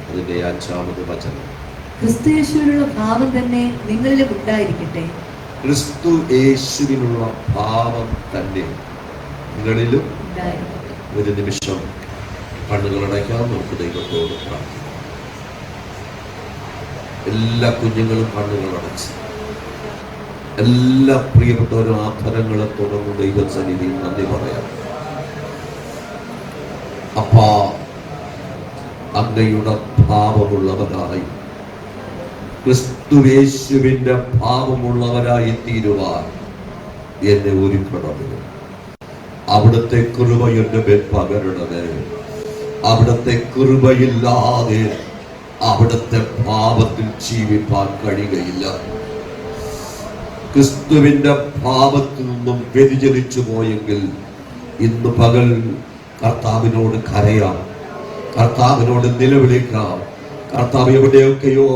അതിന്റെ 5-ാമത് വചനം. ക്രിസ്തുയേശുവിലുള്ള ഭാവം തന്നെ നിങ്ങളിലും ഉണ്ടായിരിക്കട്ടെ. ക്രിസ്തു യേശുവിനുള്ള ഭാവം തന്നെ നിങ്ങളിലും. ഒരു നിമിഷം കണ്ണുകളടയ്ക്കാം, നമുക്ക് ദൈവത്തോട് പ്രാർത്ഥിക്കാം. എല്ലാ കുഞ്ഞുങ്ങളും കണ്ണുകളടച്ച്, എല്ലാ പ്രിയപ്പെട്ടവരും ആഭരണങ്ങളെ തുടർന്ന് ദൈവസന്നിധിയിൽ നന്ദി പറയാം. അപ്പാ, അങ്ങയുടെ ഭാവമുള്ളവരായി, ക്രിസ്തുയേശുവിന്റെ ഭാവമുള്ളവരായി തീരുവാൻ എന്നെ ഒരുക്കണമേ. അവിടുത്തെ കൃപ എന്റെ മേൽ പകരണമേ. അവിടുത്തെ കൃപയില്ലാതെ അവിടുത്തെ ഭാവത്തിൽ ജീവിപ്പാൻ കഴിയുകയില്ല. ക്രിസ്തുവിന്റെ ഭാവത്തിൽ നിന്നും വ്യതിചലിച്ചു പോയെങ്കിൽ ഇന്ന് പകൽ കർത്താവിനോട് കരയാം, കർത്താവിനോട് നിലവിളിക്കാം. കർത്താവ്, എവിടെയൊക്കെയോ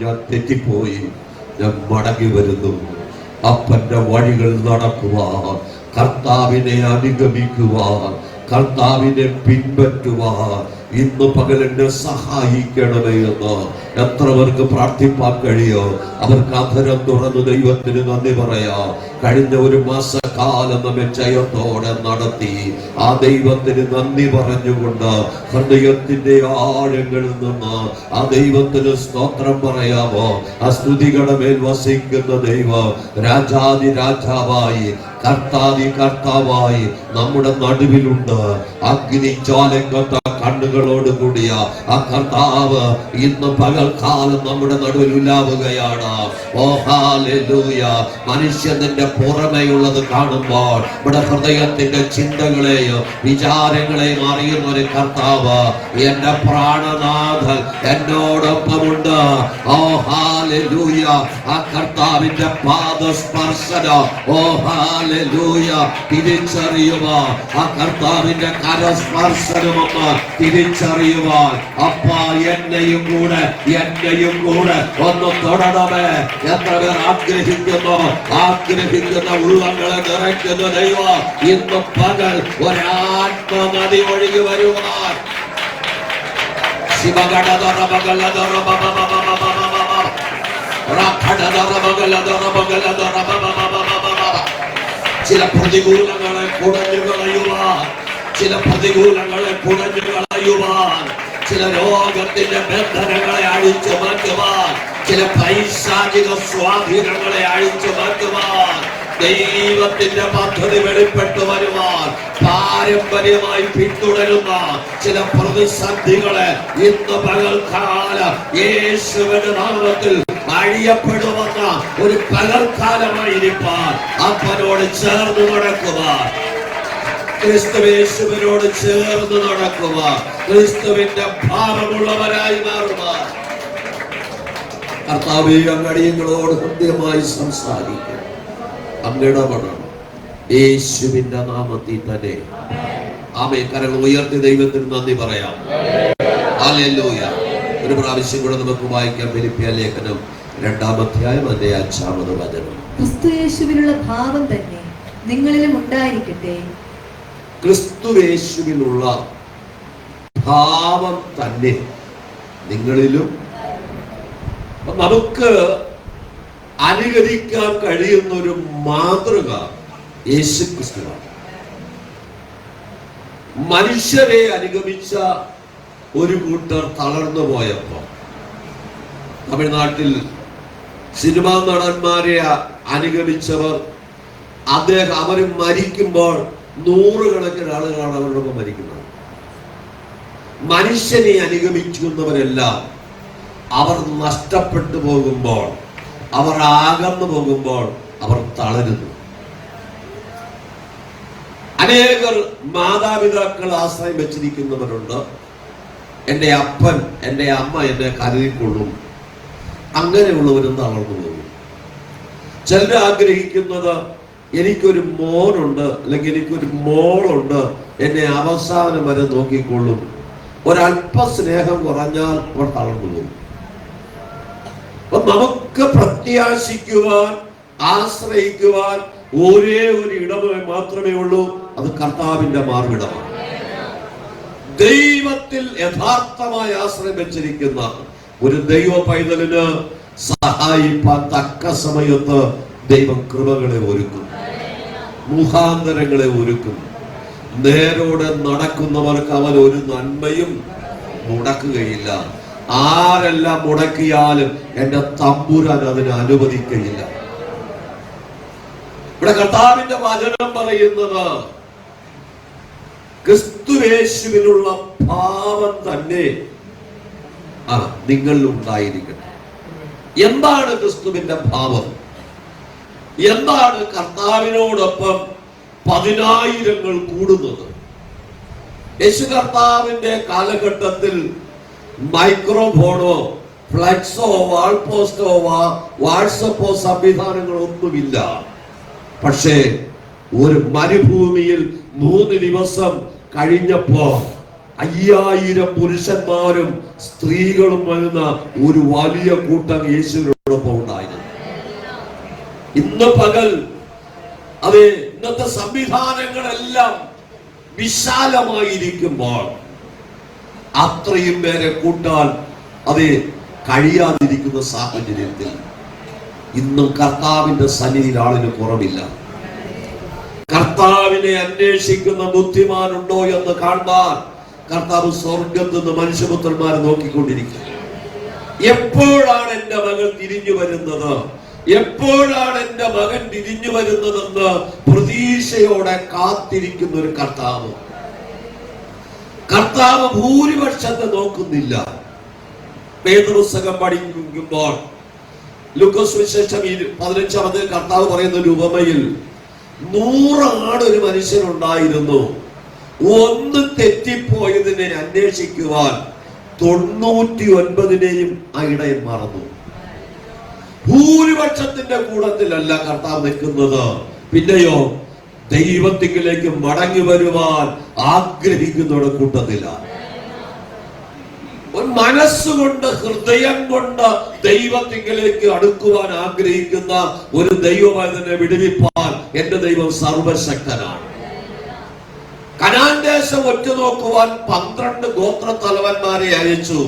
ഞാൻ തെറ്റിപ്പോയി, ഞാൻ മടങ്ങി വരുന്നു. അപ്പന്റെ വഴികൾ നടക്കുവാൻ, കർത്താവിനെ അനുഗമിക്കുവാൻ, കർത്താവിനെ പിൻപറ്റുവാൻ ഇന്ന് പകൽ എന്നെ സഹായിക്കണമേ എന്ന് എത്ര പേർക്ക് പ്രാർത്ഥിപ്പാൻ കഴിയോ അവർക്ക് അധരം തുറന്ന് ദൈവത്തിന് നന്ദി പറയാം. കഴിഞ്ഞ ഒരു മാസക്കാലം നമ്മെ ജയത്തോടെ നടത്തി ആ ദൈവത്തിന് നന്ദി പറഞ്ഞുകൊണ്ട് ഹൃദയത്തിന്റെ ആഴങ്ങളിൽ നിന്ന് ആ ദൈവത്തിന് സ്തോത്രം പറയാമോ? ആ സ്തുതികളുടെ മേൽ വസിക്കുന്ന ദൈവം രാജാതി രാജാവായി, കർത്താതി കർത്താവായി നമ്മുടെ നടുവിലുണ്ട്. അഗ്നിജ്വാലകത്ത കണ്ണുകളോട് കൂടിയ ആ കർത്താവ് ഇന്ന് പകൽക്കാലം നമ്മുടെ നടുവിൽ ഉലാവുകയാണ്. ഓ ഹല്ലേലൂയ! മനുഷ്യന്റെ പുറമേയുള്ളത് കാണുമ്പോൾ നമ്മുടെ ഹൃദയത്തിന്റെ ചിന്തകളെയും വിചാരങ്ങളെയും അറിയുന്ന ഒരു കർത്താവ്, എന്റെ പ്രാണനാഥൻ എന്നോടൊപ്പമുണ്ട്. ഓ ഹല്ലേലൂയ! ആ കർത്താവിന്റെ പാദസ്പർശനം, ഓ ഹല്ലേലൂയ, തിരിച്ചറിയുവാൻ, ആ കർത്താവിന്റെ കരസ്പർശനമൊന്ന് തിരിച്ചറിയുവാൻ, അപ്പാ എന്നെയും കൂടെ ഒന്ന് തൊടണമേ. എത്ര പേർ ആഗ്രഹിക്കുന്ന ഉള്ളങ്ങളെ നിറയ്ക്കുന്ന ദൈവം ഇന്ന് പകൽ ഒരാത്മനദി ഒഴുകി വരുവാൻ ചില പ്രതികൂലങ്ങളെ കുടഞ്ഞു കളയുവാൻ, ചില രോഗത്തിന്റെ ബന്ധനങ്ങളെ അഴിച്ചു മാറ്റുവാൻ, ചില പൈശാചിക സ്വാധീനങ്ങളെ അഴിച്ചു മാറ്റുവാൻ, ദൈവത്തിന്റെ പദ്ധതി വെളിപ്പെട്ടു വരുവാൻ, പാരമ്പര്യമായി പിന്തുടരുന്ന ചില പ്രതിസന്ധികളെ ഇന്ന് പകൽക്കാലം യേശുവിന്റെ നാമത്തിൽ അഴിയപ്പെടുവന്ന ഒരു പകൽക്കാലമായിരിക്കാൻ അപ്പനോട് ചേർന്ന് നടക്കുവാൻ, ക്രിസ്തുവേശുവിനോട് ചേർന്ന് നടക്കുക, ക്രിസ്തുവിന്റെ ഭാവമുള്ളവരായി മാറുക. കർത്താവേ, അങ്ങടിയങ്ങളോട് ഹൃദ്യമായി സംസാരിക്കുക, അങ്ങിടപെടണം യേശുവിന്റെ നാമത്തിൽ തന്നെ. ആമേൻ. കരങ്ങൾ ഉയർത്തി ദൈവത്തിന് നന്ദി പറയാം. ഹല്ലേലൂയ. ഒരു പ്രാവശ്യം കൂടെ നമുക്ക് വായിക്കാം. ഫിലിപ്പിയ ലേഖനം 2-ാം അധ്യായം അതിന്റെ 5-ാമത് വചനം. ക്രിസ്തുയേശുവിനുള്ള ഭാവം തന്നെ നിങ്ങളിലും ഉണ്ടായിരിക്കട്ടെ. ക്രിസ്തുയേശുവിലുള്ള ഭാവം തന്നെ നിങ്ങളിലും. നമുക്ക് അനുകരിക്കാൻ കഴിയുന്ന ഒരു മാതൃക യേശു ക്രിസ്തുവാണ്. മനുഷ്യരെ അനുഗമിച്ച ഒരു കൂട്ടർ തളർന്നു പോയപ്പോ തമിഴ്നാട്ടിൽ സിനിമാ നടന്മാരെ അനുഗമിച്ചവർ അവർ മരിക്കുമ്പോൾ 100 കണക്കിന് ആളുകളാണ് അവരോടൊപ്പം മരിക്കുന്നത്. മനുഷ്യനെ അനുഗമിക്കുന്നവരെല്ലാം അവർ നഷ്ടപ്പെട്ടു പോകുമ്പോൾ, അവർ അകന്നു പോകുമ്പോൾ അവർ തളരുന്നു. അനേകർ മാതാപിതാക്കൾ ആശ്രയം വെച്ചിരിക്കുന്നവരുണ്ട്. എൻ്റെ അപ്പൻ, എൻ്റെ അമ്മ എന്നെ കരുതിക്കൊള്ളും, അങ്ങനെയുള്ളവരും തളർന്നു പോകും. ചിലർ ആഗ്രഹിക്കുന്നത് എനിക്കൊരു മോനുണ്ട് അല്ലെങ്കിൽ എനിക്കൊരു മോളുണ്ട്, എന്നെ അവസാനം വരെ നോക്കിക്കൊള്ളും. ഒരല്പ സ്നേഹം കുറഞ്ഞാൽ അവർ തളർന്നു പോകും. അപ്പൊ നമുക്ക് പ്രത്യാശിക്കുവാൻ, ആശ്രയിക്കുവാൻ ഒരേ ഒരു ഇടം മാത്രമേ ഉള്ളൂ. അത് കർത്താവിന്റെ മാർവിടമാണ്. ദൈവത്തിൽ യഥാർത്ഥമായി ആശ്രയം വെച്ചിരിക്കുന്ന ഒരു ദൈവ പൈതലിന് സഹായിപ്പാൻ തക്ക സമയത്ത് ദൈവം കൃപകളെ ഒരുക്കും, മുഖാന്തരങ്ങളെ ഒരുക്കും. നേരോടെ നടക്കുന്നവർക്ക് അവൻ ഒരു നന്മയും മുടക്കുകയില്ല. ആരെല്ലാം മുടക്കിയാലും എന്റെ തമ്പുരാൻ അതിനെ അനുവദിക്കുകയില്ല. ഇവിടെ കർത്താവിന്റെ വചനം പറയുന്നത് ക്രിസ്തുയേശുവിലുള്ള ഭാവം തന്നെ നിങ്ങളിൽ ഉണ്ടായിരിക്കട്ടെ. എന്താണ് ക്രിസ്തുവിന്റെ ഭാവം? എന്താണ് കർത്താവിനോടൊപ്പം 10,000 കൂടുന്നത്? യേശു കർത്താവിന്റെ കാലഘട്ടത്തിൽ മൈക്രോഫോണോ ഫ്ലെക്സോ വാൾ പോസ്റ്റോ വാട്സപ്പോ സംവിധാനങ്ങളൊന്നുമില്ല. പക്ഷേ ഒരു മരുഭൂമിയിൽ 3 ദിവസം കഴിഞ്ഞപ്പോ 5000 പുരുഷന്മാരും സ്ത്രീകളും വരുന്ന ഒരു വലിയ കൂട്ടം യേശുവിനോടൊപ്പം ഉണ്ടായിരുന്നു. ഇന്ന് പകൽ അത് ഇന്നത്തെ സംവിധാനങ്ങളെല്ലാം വിശാലമായിരിക്കുമ്പോൾ അത്രയും പേരെ കൂട്ടാൻ അത് കഴിയാതിരിക്കുന്ന സാഹചര്യത്തിൽ ഇന്നും കർത്താവിന്റെ സന്നിധിയിൽ ആളിന് കുറവില്ല. കർത്താവിനെ അന്വേഷിക്കുന്ന ബുദ്ധിമാനുണ്ടോ എന്ന് കാണാൻ കർത്താവ് സ്വർഗത്തിൽ നിന്ന് മനുഷ്യപുത്രന്മാരെ നോക്കിക്കൊണ്ടിരിക്കുക. എപ്പോഴാണ് എന്റെ മകൾ തിരിഞ്ഞു വരുന്നത്, എപ്പോഴാണ് എന്റെ മകൻ തിരിഞ്ഞു വരുന്നതെന്ന് പ്രതീക്ഷയോടെ കാത്തിരിക്കുന്ന ഒരു കർത്താവ്. കർത്താവ് ഭൂരിപക്ഷത്തെ നോക്കുന്നില്ല. വേദപുസ്തകം പഠിക്കുമ്പോൾ ലൂക്കോസ് വിശേഷം 15 കർത്താവ് പറയുന്ന ഒരു ഉപമയിൽ 100 ആട് ഒരു മനുഷ്യനുണ്ടായിരുന്നു. ഒന്ന് തെറ്റിപ്പോയതിനെ അന്വേഷിക്കുവാൻ 99 ആ ഇടയൻ മറന്നു. ഭൂരിപക്ഷത്തിന്റെ കൂടത്തിലല്ല കർത്താവ് നിൽക്കുന്നത്. പിന്നെയോ ദൈവത്തിലേക്ക് മടങ്ങി വരുവാൻ ആഗ്രഹിക്കുന്നവരുടെ കൂട്ടത്തിലാണ്. മനസ്സുകൊണ്ട് ഹൃദയം കൊണ്ട് ദൈവത്തിലേക്ക് അടുക്കുവാൻ ആഗ്രഹിക്കുന്ന ഒരു ദൈവമായതിനെ വിടുവിപ്പാൻ എന്റെ ദൈവം സർവശക്തനാണ്. കനാൻ ദേശം ഒറ്റുനോക്കുവാൻ 12 ഗോത്ര തലവന്മാരെ അയച്ചു.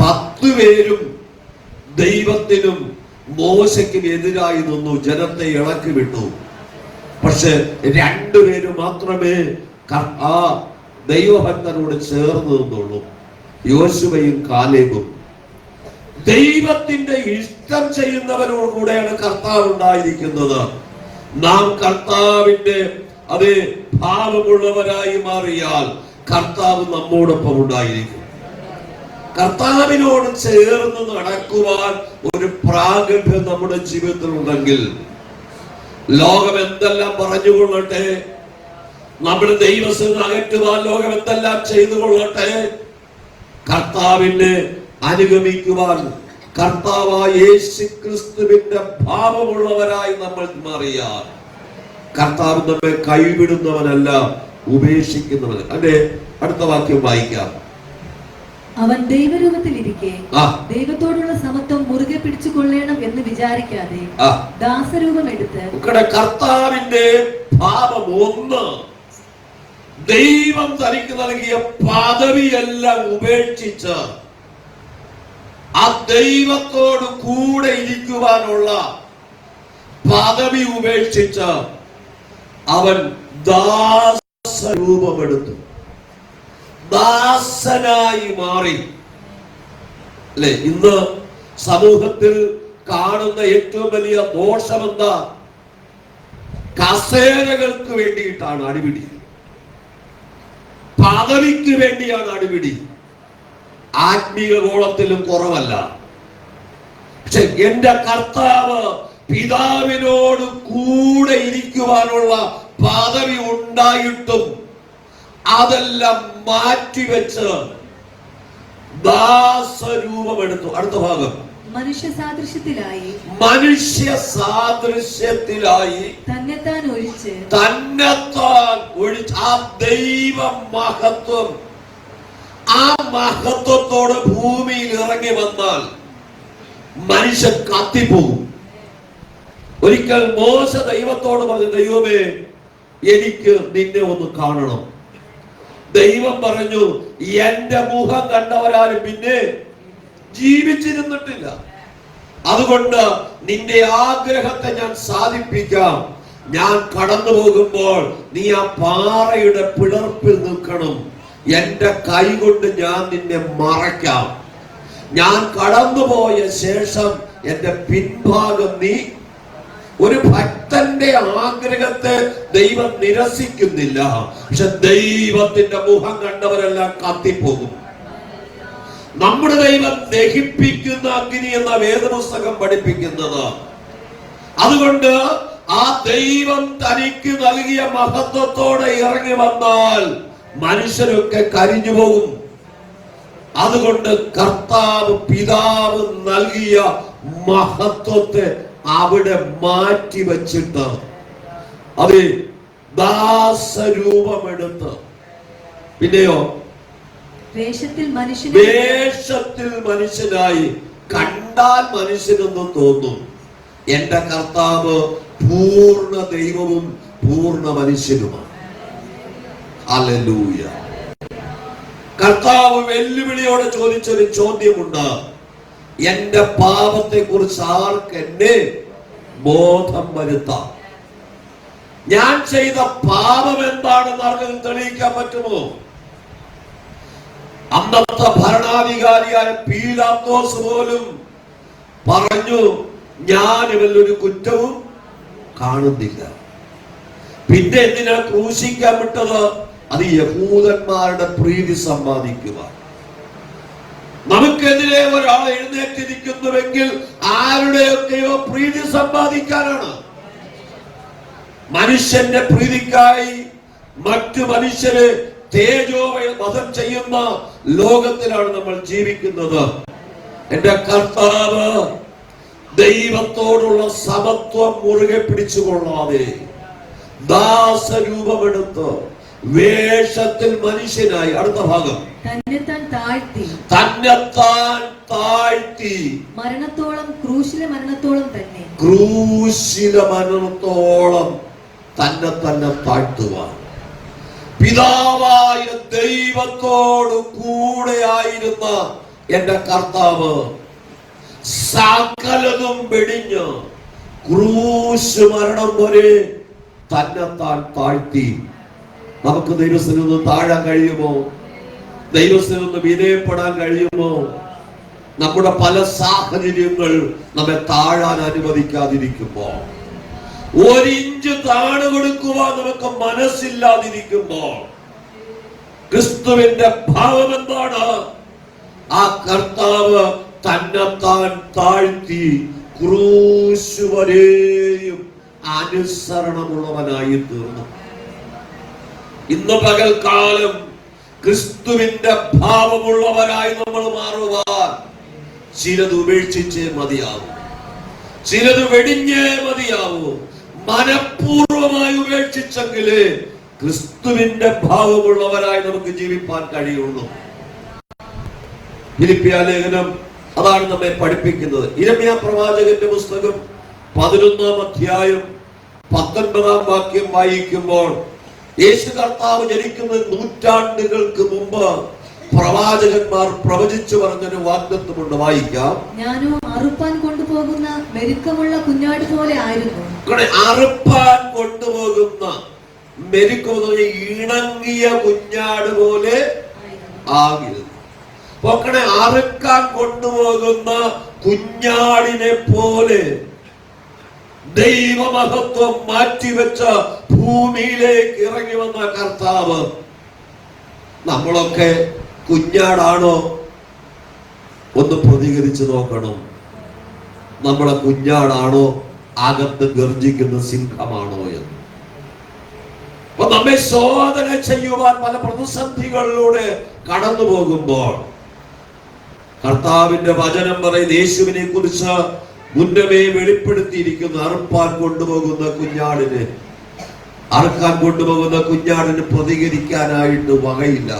10 പേരും ദൈവത്തിനും മോശയ്ക്കും എതിരായി നിന്നു, ജനത്തെ ഇളക്കി വിട്ടു. പക്ഷെ 2 പേര് മാത്രമേ ആ ദൈവഭക്തനോട് ചേർന്ന് നിന്നുള്ളൂ, യോശുവയും കാലേബും. ദൈവത്തിന്റെ ഇഷ്ടം ചെയ്യുന്നവരോട് കൂടെയാണ് കർത്താവ് ഉണ്ടായിരിക്കുന്നത്. നാം കർത്താവിന്റെ അതേ ഭാവമുള്ളവരായി മാറിയാൽ കർത്താവ് നമ്മോടൊപ്പം ഉണ്ടായിരിക്കും. കർത്താവിനോട് ചേർന്ന് നടക്കുവാൻ ഒരു പ്രാഗൽഭ്യം നമ്മുടെ ജീവിതത്തിൽ ഉണ്ടെങ്കിൽ ലോകം എന്തെല്ലാം പറഞ്ഞുകൊള്ളട്ടെ, നമ്മുടെ ദൈവത്തിൽ അകറ്റുവാൻ ലോകം എന്തെല്ലാം ചെയ്തുകൊള്ളട്ടെ, കർത്താവിനെ അനുഗമിക്കുവാൻ കർത്താവായ യേശുക്രിസ്തുവിന്റെ ഭാവമുള്ളവരായി നമ്മൾ മാറിയാൽ കർത്താവ് നമ്മെ കൈവിടുന്നവനല്ല, ഉപേക്ഷിക്കുന്നവൻ. അല്ലെ, അടുത്ത വാക്യം വായിക്കാം. അവൻ ദൈവരൂപത്തിലിരിക്കെ ദൈവത്തോടുള്ള സമത്വം മുറുകെ പിടിച്ചു കൊള്ളണം എന്ന് വിചാരിക്കാതെ ദാസരൂപം എടുത്ത്. കർത്താവിന്റെ ഭാവം ഒന്ന്, ദൈവം തനിക്ക് നൽകിയ പദവിയെല്ലാം ഉപേക്ഷിച്ച് ആ ദൈവത്തോട് കൂടെ ഇരിക്കുവാനുള്ള പദവി ഉപേക്ഷിച്ച് അവൻ ദാസരൂപമെടുത്തു, ദാസനായി മാറി. അല്ലെ, ഇന്ന് സമൂഹത്തിൽ കാണുന്ന ഏറ്റവും വലിയ ദോഷം എന്താ? കസേരകൾക്ക് വേണ്ടിയിട്ടാണ് അടിപിടി, പദവിക്ക് വേണ്ടിയാണ് അടിപിടി. ആത്മീയ ഗോളത്തിലും കുറവല്ല. പക്ഷെ എന്റെ കർത്താവ് പിതാവിനോട് കൂടെ ഇരിക്കുവാനുള്ള പദവി ഉണ്ടായിട്ടും അതെല്ലാം മാറ്റിവെച്ച് ദാസരൂപമെടുത്തു. അടുത്ത ഭാഗം. മനുഷ്യ സാദൃശ്യത്തിലായി തന്നെത്താൻ ഒഴിച്ച് ആ ദൈവ മഹത്വം, ആ മഹത്വത്തോടെ ഭൂമിയിൽ ഇറങ്ങി വന്നാൽ മനുഷ്യൻ കത്തിപ്പോകും. ഒരിക്കൽ മോശ ദൈവത്തോട് പറഞ്ഞു, ദൈവമേ, എനിക്ക് നിന്നെ ഒന്ന് കാണണം. ദൈവം പറഞ്ഞു, എന്റെ മുഖം കണ്ടവരാരും പിന്നെ ജീവിച്ചിരുന്നിട്ടില്ല. അതുകൊണ്ട് നിന്റെ ആഗ്രഹത്തെ ഞാൻ സാധിപ്പിക്കാം. ഞാൻ കടന്നു പോകുമ്പോൾ നീ ആ പാറയുടെ പിളർപ്പിൽ നിൽക്കണം. എന്റെ കൈ കൊണ്ട് ഞാൻ നിന്നെ മറയ്ക്കാം. ഞാൻ കടന്നുപോയ ശേഷം എന്റെ പിൻഭാഗം നീ. ഒരു ഭക്തന്റെ ആഗ്രഹത്തെ ദൈവം നിരസിക്കുന്നില്ല. പക്ഷെ ദൈവത്തിന്റെ മുഖം കണ്ടവരെല്ലാം കത്തിപ്പോകും. നമ്മുടെ ദൈവം ദഹിപ്പിക്കുന്ന അഗ്നി എന്ന വേദപുസ്തകം പഠിപ്പിക്കുന്നത്. അതുകൊണ്ട് ആ ദൈവം തനിക്ക് നൽകിയ മഹത്വത്തോടെ ഇറങ്ങി വന്നാൽ മനുഷ്യരൊക്കെ കരിഞ്ഞു പോകും. അതുകൊണ്ട് കർത്താവ് പിതാവ് നൽകിയ മഹത്വത്തെ അവിടെ മാറ്റി വച്ചിട്ട് അത് ദാസരൂപമെടുത്ത്, പിന്നെയോ വേഷത്തിൽ മനുഷ്യനായി. കണ്ടാൽ മനുഷ്യനെന്ന് തോന്നും. എന്റെ കർത്താവ് പൂർണ്ണ ദൈവവും പൂർണ്ണ മനുഷ്യനുമാണ്. ഹല്ലേലൂയ. കർത്താവ് വെല്ലുവിളിയോടെ ചോദിച്ചൊരു ചോദ്യമുണ്ട്. എന്റെ പാപത്തെ കുറിച്ച് ആർക്ക് എന്നെ ബോധം വരുത്താം? ഞാൻ ചെയ്ത പാപം എന്താണെന്ന് ആർക്കും തെളിയിക്കാൻ പറ്റുമോ? അന്നത്തെ ഭരണാധികാരിയായ പീലാത്തോസ് പോലും പറഞ്ഞു, ഞാൻ ഇവരിലൊരു കുറ്റവും കാണുന്നില്ല. പിന്നെ എന്തിനാ ക്രൂശിക്കാൻ വിട്ടത്? അത് യഹൂദന്മാരുടെ പ്രീതി സമ്പാദിക്കുക. നമുക്കെതിരെ ഒരാൾ എഴുന്നേറ്റിരിക്കുന്നുവെങ്കിൽ ആരുടെയൊക്കെയോ പ്രീതി സമ്പാദിക്കാനാണ്. മനുഷ്യന്റെ പ്രീതിക്കായി മറ്റു മനുഷ്യരെ തേജോവധം ചെയ്യുന്ന ലോകത്തിലാണ് നമ്മൾ ജീവിക്കുന്നത്. എന്റെ കർത്താവ് ദൈവത്തോടുള്ള സമത്വം മുറുകെ പിടിച്ചുകൊള്ളാതെ ദാസരൂപമെടുത്ത് വേഷത്തിൽ മനുഷ്യനായി. അടുത്ത ഭാഗം, തന്നെത്താൻ താഴ്ത്തി മരണത്തോളം, ക്രൂശിലെ മരണത്തോളം തന്നെ, ക്രൂശിലെ മരണത്തോളം തന്നെ താഴ്ത്തുവാൻ. പിതാവായ ദൈവത്തോട് കൂടെയായിരുന്ന എന്റെ കർത്താവ് സകലതും വെടിഞ്ഞ് ക്രൂശ് മരണം വരെ തന്നെത്താൻ താഴ്ത്തി. നമുക്ക് ദൈവത്തിൽ നിന്ന് താഴാൻ കഴിയുമോ? ദൈവത്തിൽ നിന്ന് വിധേയപ്പെടാൻ കഴിയുമോ? നമ്മുടെ പല സാഹചര്യങ്ങൾ നമ്മെ താഴാൻ അനുവദിക്കാതിരിക്കുമ്പോ, ഒരിഞ്ച് താണു കൊടുക്കുവാൻ നമുക്ക് മനസ്സില്ലാതിരിക്കുമ്പോ, ക്രിസ്തുവിന്റെ ഭാവം എന്താണ്? ആ കർത്താവ് തന്നെത്താൻ താഴ്ത്തി ക്രൂശ് വരെയും അനുസരണമുള്ളവനായി തീർന്നു. ഇന്ന് പകൽക്കാലം ക്രിസ്തുവിന്റെ ഭാവമുള്ളവരായി നമ്മൾ മാറുവാൻ ചിലത് ഉപേക്ഷിച്ചേ മതിയാവൂ, ചിലത് വെടിഞ്ഞേ മതിയാവൂ. മനഃപൂർവമായി ഉപേക്ഷിച്ചെങ്കിലേ ക്രിസ്തുവിന്റെ ഭാവമുള്ളവരായി നമുക്ക് ജീവിപ്പാൻ കഴിയുള്ളൂ. ഫിലിപ്പിയ ലേഖനം അതാണ് നമ്മെ പഠിപ്പിക്കുന്നത്. യിരെമ്യാ പ്രവാചകന്റെ പുസ്തകം 11-ാം അധ്യായം 19-ാം വാക്യം വായിക്കുമ്പോൾ, യേശു കർത്താവ് ജനിക്കുന്ന നൂറ്റാണ്ടുകൾക്ക് മുമ്പ് പ്രവാചകന്മാർ പ്രവചിച്ചു പറഞ്ഞൊരു വാഗ്ദത്തമുണ്ട്. വായിക്കാം. ഞാനോ അറുപ്പാൻ കൊണ്ടുപോകുന്ന മെരുക്കമുള്ള കുഞ്ഞാട് പോലെ ആയിരുന്നു. അറുപ്പാൻ കൊണ്ടുപോകുന്ന മെരുക്കമുള്ള ഇണങ്ങിയ കുഞ്ഞാട് പോലെ ആയിരുന്നു. പൊക്കണെ അറുക്കാൻ കൊണ്ടുപോകുന്ന കുഞ്ഞാടിനെ പോലെ ദൈവമഹത്വം മാറ്റിവെച്ച ഭൂമിയിലേക്ക് ഇറങ്ങി വന്ന കർത്താവ്. നമ്മളൊക്കെ കുഞ്ഞാടാണോ? ഒന്ന് പ്രതികരിച്ചു നോക്കണം. നമ്മളെ കുഞ്ഞാടാണോ അകത്ത് ഗർജിക്കുന്ന സിംഹമാണോ എന്ന്. അപ്പൊ നമ്മെ ശോധന ചെയ്യുവാൻ പല പ്രതിസന്ധികളിലൂടെ കടന്നു പോകുമ്പോൾ കർത്താവിന്റെ വചനം പറയുന്ന യേശുവിനെ കുറിച്ച് മുന്നമേ വെളിപ്പെടുത്തിയിരിക്കുന്ന അറുപ്പാൻ കൊണ്ടുപോകുന്ന കുഞ്ഞാടിന്, അറുക്കാൻ കൊണ്ടുപോകുന്ന കുഞ്ഞാടിന് പ്രതികരിക്കാനായിട്ട് വകയില്ല.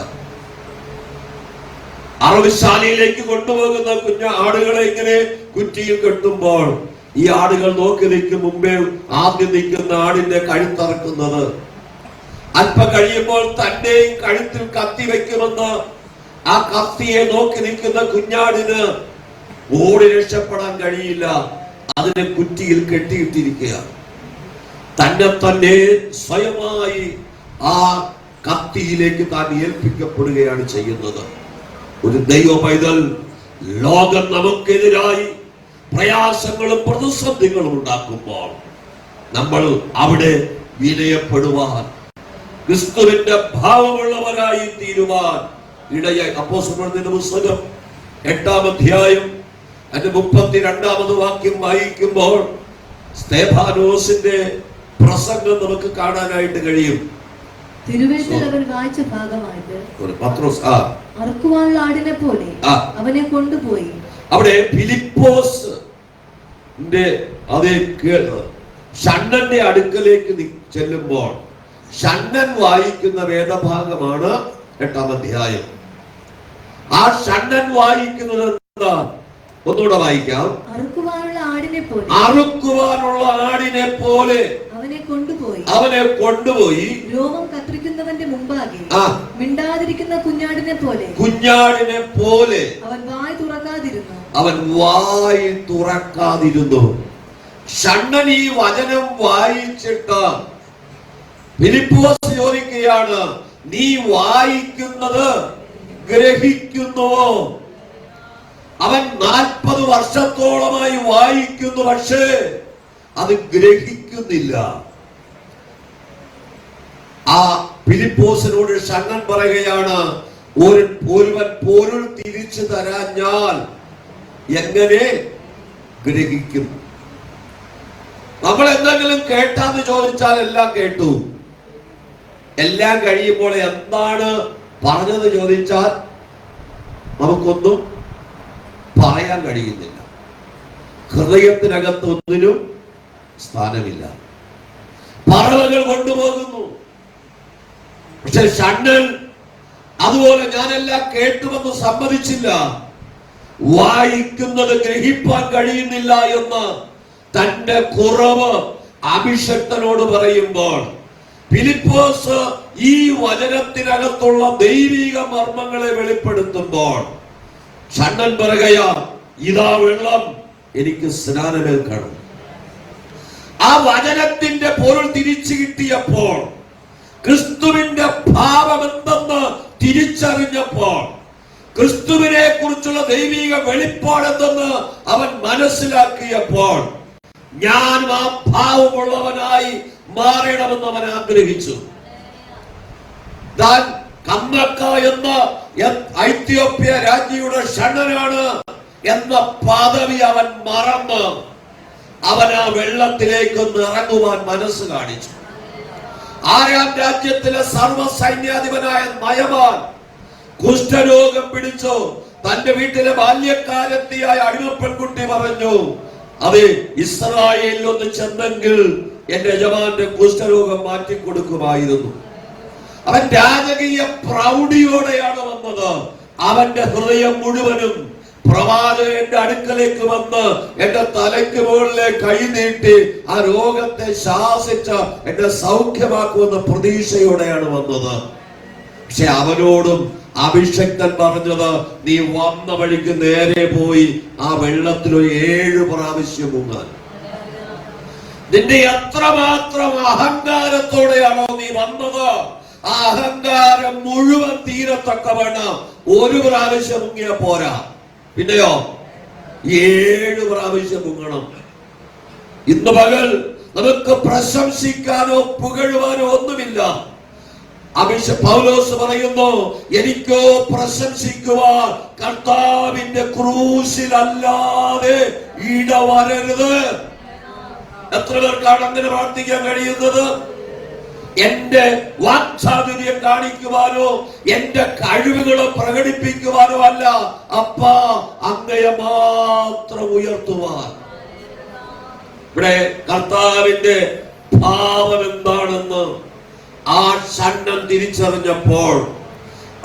അറവുശാലയിലേക്ക് കൊണ്ടുപോകുന്ന ആടുകളെ ഇങ്ങനെ കുറ്റിയിൽ കെട്ടുമ്പോൾ ഈ ആടുകൾ നോക്കി നിൽക്കും മുമ്പേ ആദ്യം നിൽക്കുന്ന ആടിന്റെ കഴുത്തറക്കുന്നത്. അല്പം കഴിയുമ്പോൾ തന്റെയും കഴുത്തിൽ കത്തി വെക്കുമെന്ന് ആ കത്തിയെ നോക്കി നിൽക്കുന്ന കുഞ്ഞാടിന് ഓടി രക്ഷപ്പെടാൻ കഴിയില്ല. അതിനെ കുറ്റിയിൽ കെട്ടിയിട്ടിരിക്കുക. തന്നെ സ്വയമായി ആ കത്തിയിലേക്ക് താൻ ഏൽപ്പിക്കപ്പെടുകയാണ് ചെയ്യുന്നത്. ഒരു ദൈവ പൈതൽ ലോകം നമുക്കെതിരായി പ്രയാസങ്ങളും പ്രതിസന്ധികളും ഉണ്ടാക്കുമ്പോൾ നമ്മൾ അവിടെ വിനയപ്പെടുവാൻ, ക്രിസ്തുവിന്റെ ഭാവമുള്ളവരായി തീരുവാൻ ഇടയായി. അപ്പോസ്തലരുടെ പുസ്തകം 8-ാം അധ്യായം അതിന്റെ 32-ാമത് വാക്യം വായിക്കുമ്പോൾ സ്തെഫാനോസിന്റെ പ്രസംഗം നമുക്ക് കാണാനായിട്ട് കഴിയും. തിരുവെഴുത്തിൽ അവൻ വായിച്ച ഭാഗമായിട്ട് പത്രോസ് അറുക്കുവാനുള്ള ആടിനെ പോലെ അവനെ കൊണ്ടുപോയി. അവിടെ ഫിലിപ്പോസ് ഷണ്ണന്റെ അടുക്കലേക്ക് ചെല്ലുമ്പോൾ ഷണ്ണൻ വായിക്കുന്ന വേദഭാഗമാണ് 8-ാം അധ്യായം. ആ ഷണ്ണൻ വായിക്കുന്നത് എന്താ? ഒന്നുകൂടെ വായിക്കാം. അറുക്കുവാനുള്ള ആടിനെ പോലെ അവനെ കൊണ്ടുപോയി രോമം കത്രിക്കുന്നവന്റെ മുമ്പാകെ മിണ്ടാതിരിക്കുന്ന കുഞ്ഞാടിനെ പോലെ അവൻ വായ് തുറക്കാതിരുന്നു. ഷണ്ണൻ ഈ വചനം വായിച്ചിട്ട് ഫിലിപ്പോസ് ചോദിക്കുകയാണ്, നീ വായിക്കുന്നത് ഗ്രഹിക്കുന്നുവോ? അവൻ 40 വർഷത്തോളമായി വായിക്കുന്നു, പക്ഷേ അത് ഗ്രഹിക്കുന്നില്ല. ആ ഫിലിപ്പോസിനോട് ഷണ്ണൻ പറയുകയാണ്, ഒരുവൻ പൊരുൾ തിരിച്ചു തരാഞ്ഞാൽ എങ്ങനെ ഗ്രഹിക്കും? നമ്മൾ എന്തെങ്കിലും കേട്ടാന്ന് ചോദിച്ചാൽ എല്ലാം കേട്ടു. എല്ലാം കഴിയുമ്പോൾ എന്താണ് പറഞ്ഞത് ചോദിച്ചാൽ നമുക്കൊന്നും പറയാൻ കഴിയുന്നില്ല. ഹൃദയത്തിനകത്ത് ഒന്നിനും സ്ഥാനമില്ല. പറവകൾ കൊണ്ടുപോകുന്നു. പക്ഷെ ഷണ്ണൻ അതുപോലെ ഞാനെല്ലാം കേട്ടുവെന്ന് സമ്മതിച്ചില്ല. വായിക്കുന്നത് ഗ്രഹിപ്പാൻ കഴിയുന്നില്ല എന്ന് തന്റെ കുറവ് അഭിഷക്തനോട് പറയുമ്പോൾ ഫിലിപ്പോസ് ഈ വചനത്തിനകത്തുള്ള ദൈവിക മർമ്മങ്ങളെ വെളിപ്പെടുത്തുമ്പോൾ ഷണ്ണൻ പറയുകയാ, ഇതാ വെള്ളം, എനിക്ക് സ്നാനമേൽക്കണം. ആ വചനത്തിന്റെ പൊരുൾ തിരിച്ചു കിട്ടിയപ്പോൾ, ക്രിസ്തുവിന്റെ ഭാവം എന്തെന്ന് തിരിച്ചറിഞ്ഞപ്പോൾ, ക്രിസ്തുവിനെ കുറിച്ചുള്ള ദൈവിക വെളിപ്പാട് എന്തെന്ന് അവൻ മനസ്സിലാക്കിയപ്പോൾ, ഞാൻ ആ ഭാവമുള്ളവനായി മാറണമെന്ന് അവൻ ആഗ്രഹിച്ചു. താൻ കന്നക്ക എന്ന ഐത്യോപ്യ രാജ്ഞിയുടെ ഷണ്ണനാണ് എന്ന പദവി അവൻ മറന്ന് അവൻ ആ വെള്ളത്തിലേക്ക് ഇറങ്ങുവാൻ മനസ്സ് കാണിച്ചു. 6-ാം രാജ്യത്തിലെ സർവ്വസൈന്യാധിപനായ നയമാൻ കുഷ്ഠരോഗം പിടിച്ചു. തന്റെ വീട്ടിലെ ബാല്യക്കാരത്തിയായ അടിമപ്പെൺകുട്ടി പറഞ്ഞു, അതെ, ഇസ്രായേലിൽ ഒന്ന് ചെന്നെങ്കിൽ എന്റെ യജമാന്റെ കുഷ്ഠരോഗം മാറ്റിക്കൊടുക്കുമായിരുന്നു. അവൻ രാജകീയ പ്രൗഢിയോടെയാണ് വന്നത്. അവന്റെ ഹൃദയം മുഴുവനും പ്രവാചകന്റെ അടുക്കലേക്ക് വന്ന് എന്റെ തലയ്ക്ക് മുകളിലെ കൈ നീട്ടി ആ രോഗത്തെ ശാസിച്ച് എന്നെ സൗഖ്യമാക്കുമെന്ന പ്രതീക്ഷയോടെയാണ് വന്നത്. പക്ഷെ അവനോടും അഭിഷക്തൻ പറഞ്ഞത്, നീ വന്ന വഴിക്ക് നേരെ പോയി ആ വെള്ളത്തിൽ 7 പ്രാവശ്യം മുങ്ങാൻ. നിന്റെ എത്രമാത്രം അഹങ്കാരത്തോടെയാണോ നീ വന്നത്, ആ അഹങ്കാരം മുഴുവൻ തീരത്തക്കവണ്ണം 1 പ്രാവശ്യം മുങ്ങിയ പോരാ, പിന്നെയോ 7 പ്രാവശ്യം മുങ്ങണം. ഇന്ന് പകൽ നമുക്ക് പ്രശംസിക്കാനോ പുകഴുവാനോ ഒന്നുമില്ല. പൗലോസ് പറയുന്നു, എനിക്കോ പ്രശംസിക്കുവാൻ കർത്താവിന്റെ ക്രൂശിലല്ലാതെ ഇടവരരുത്. എത്ര പേർക്കാണ് അങ്ങനെ പ്രാർത്ഥിക്കാൻ കഴിയുന്നത്? എന്റെ വാക്ചാതുര്യം കാണിക്കുവാനോ എന്റെ കഴിവുകളെ പ്രകടിപ്പിക്കുവാനോ അല്ല, അപ്പാ അങ്ങയെ മാത്രം ഉയർത്തുവാൻ. ഇവിടെ കർത്താവിന്റെ ഭാവം എന്താണെന്ന് ആ ഷണ്ണൻ തിരിച്ചറിഞ്ഞപ്പോൾ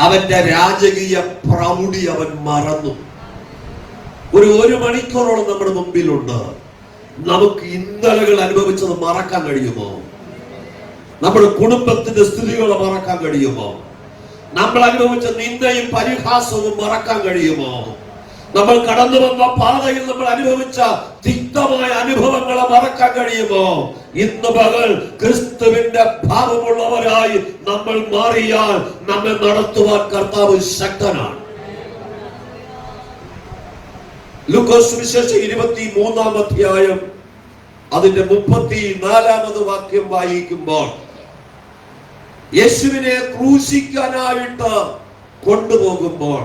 അവന്റെ രാജകീയ പ്രൗഢി അവൻ മറന്നു. ഒരു മണിക്കൂറോളം നമ്മുടെ മുമ്പിലുണ്ട്. നമുക്ക് ഇന്നലകൾ അനുഭവിച്ചത് മറക്കാൻ കഴിയുമോ? നമ്മുടെ കുടുംബത്തിന്റെ സ്ഥിതികളെ മറക്കാൻ കഴിയുമോ? നമ്മൾ അനുഭവിച്ച നിന്ദയും പരിഹാസവും മറക്കാൻ കഴിയുമോ? നമ്മൾ കടന്നു വന്ന പാതയിൽ നമ്മൾ അനുഭവിച്ച തിക്തമായ അനുഭവങ്ങളെ മറക്കാൻ കഴിയുമോ? ഇന്ന് പകൽ ക്രിസ്തുവിന്റെ ഭാവമുള്ളവരായി നമ്മൾ മാറിയാൽ നമ്മെ നടത്തുവാൻ കർത്താവ് ശക്തനാണ്. ലൂക്കോസ് സുവിശേഷം 23-ാം അധ്യായം അതിന്റെ 34-ാമത് വാക്യം വായിക്കുമ്പോൾ, യേശുവിനെ ക്രൂശിക്കാനായിട്ട് കൊണ്ടുപോകുമ്പോൾ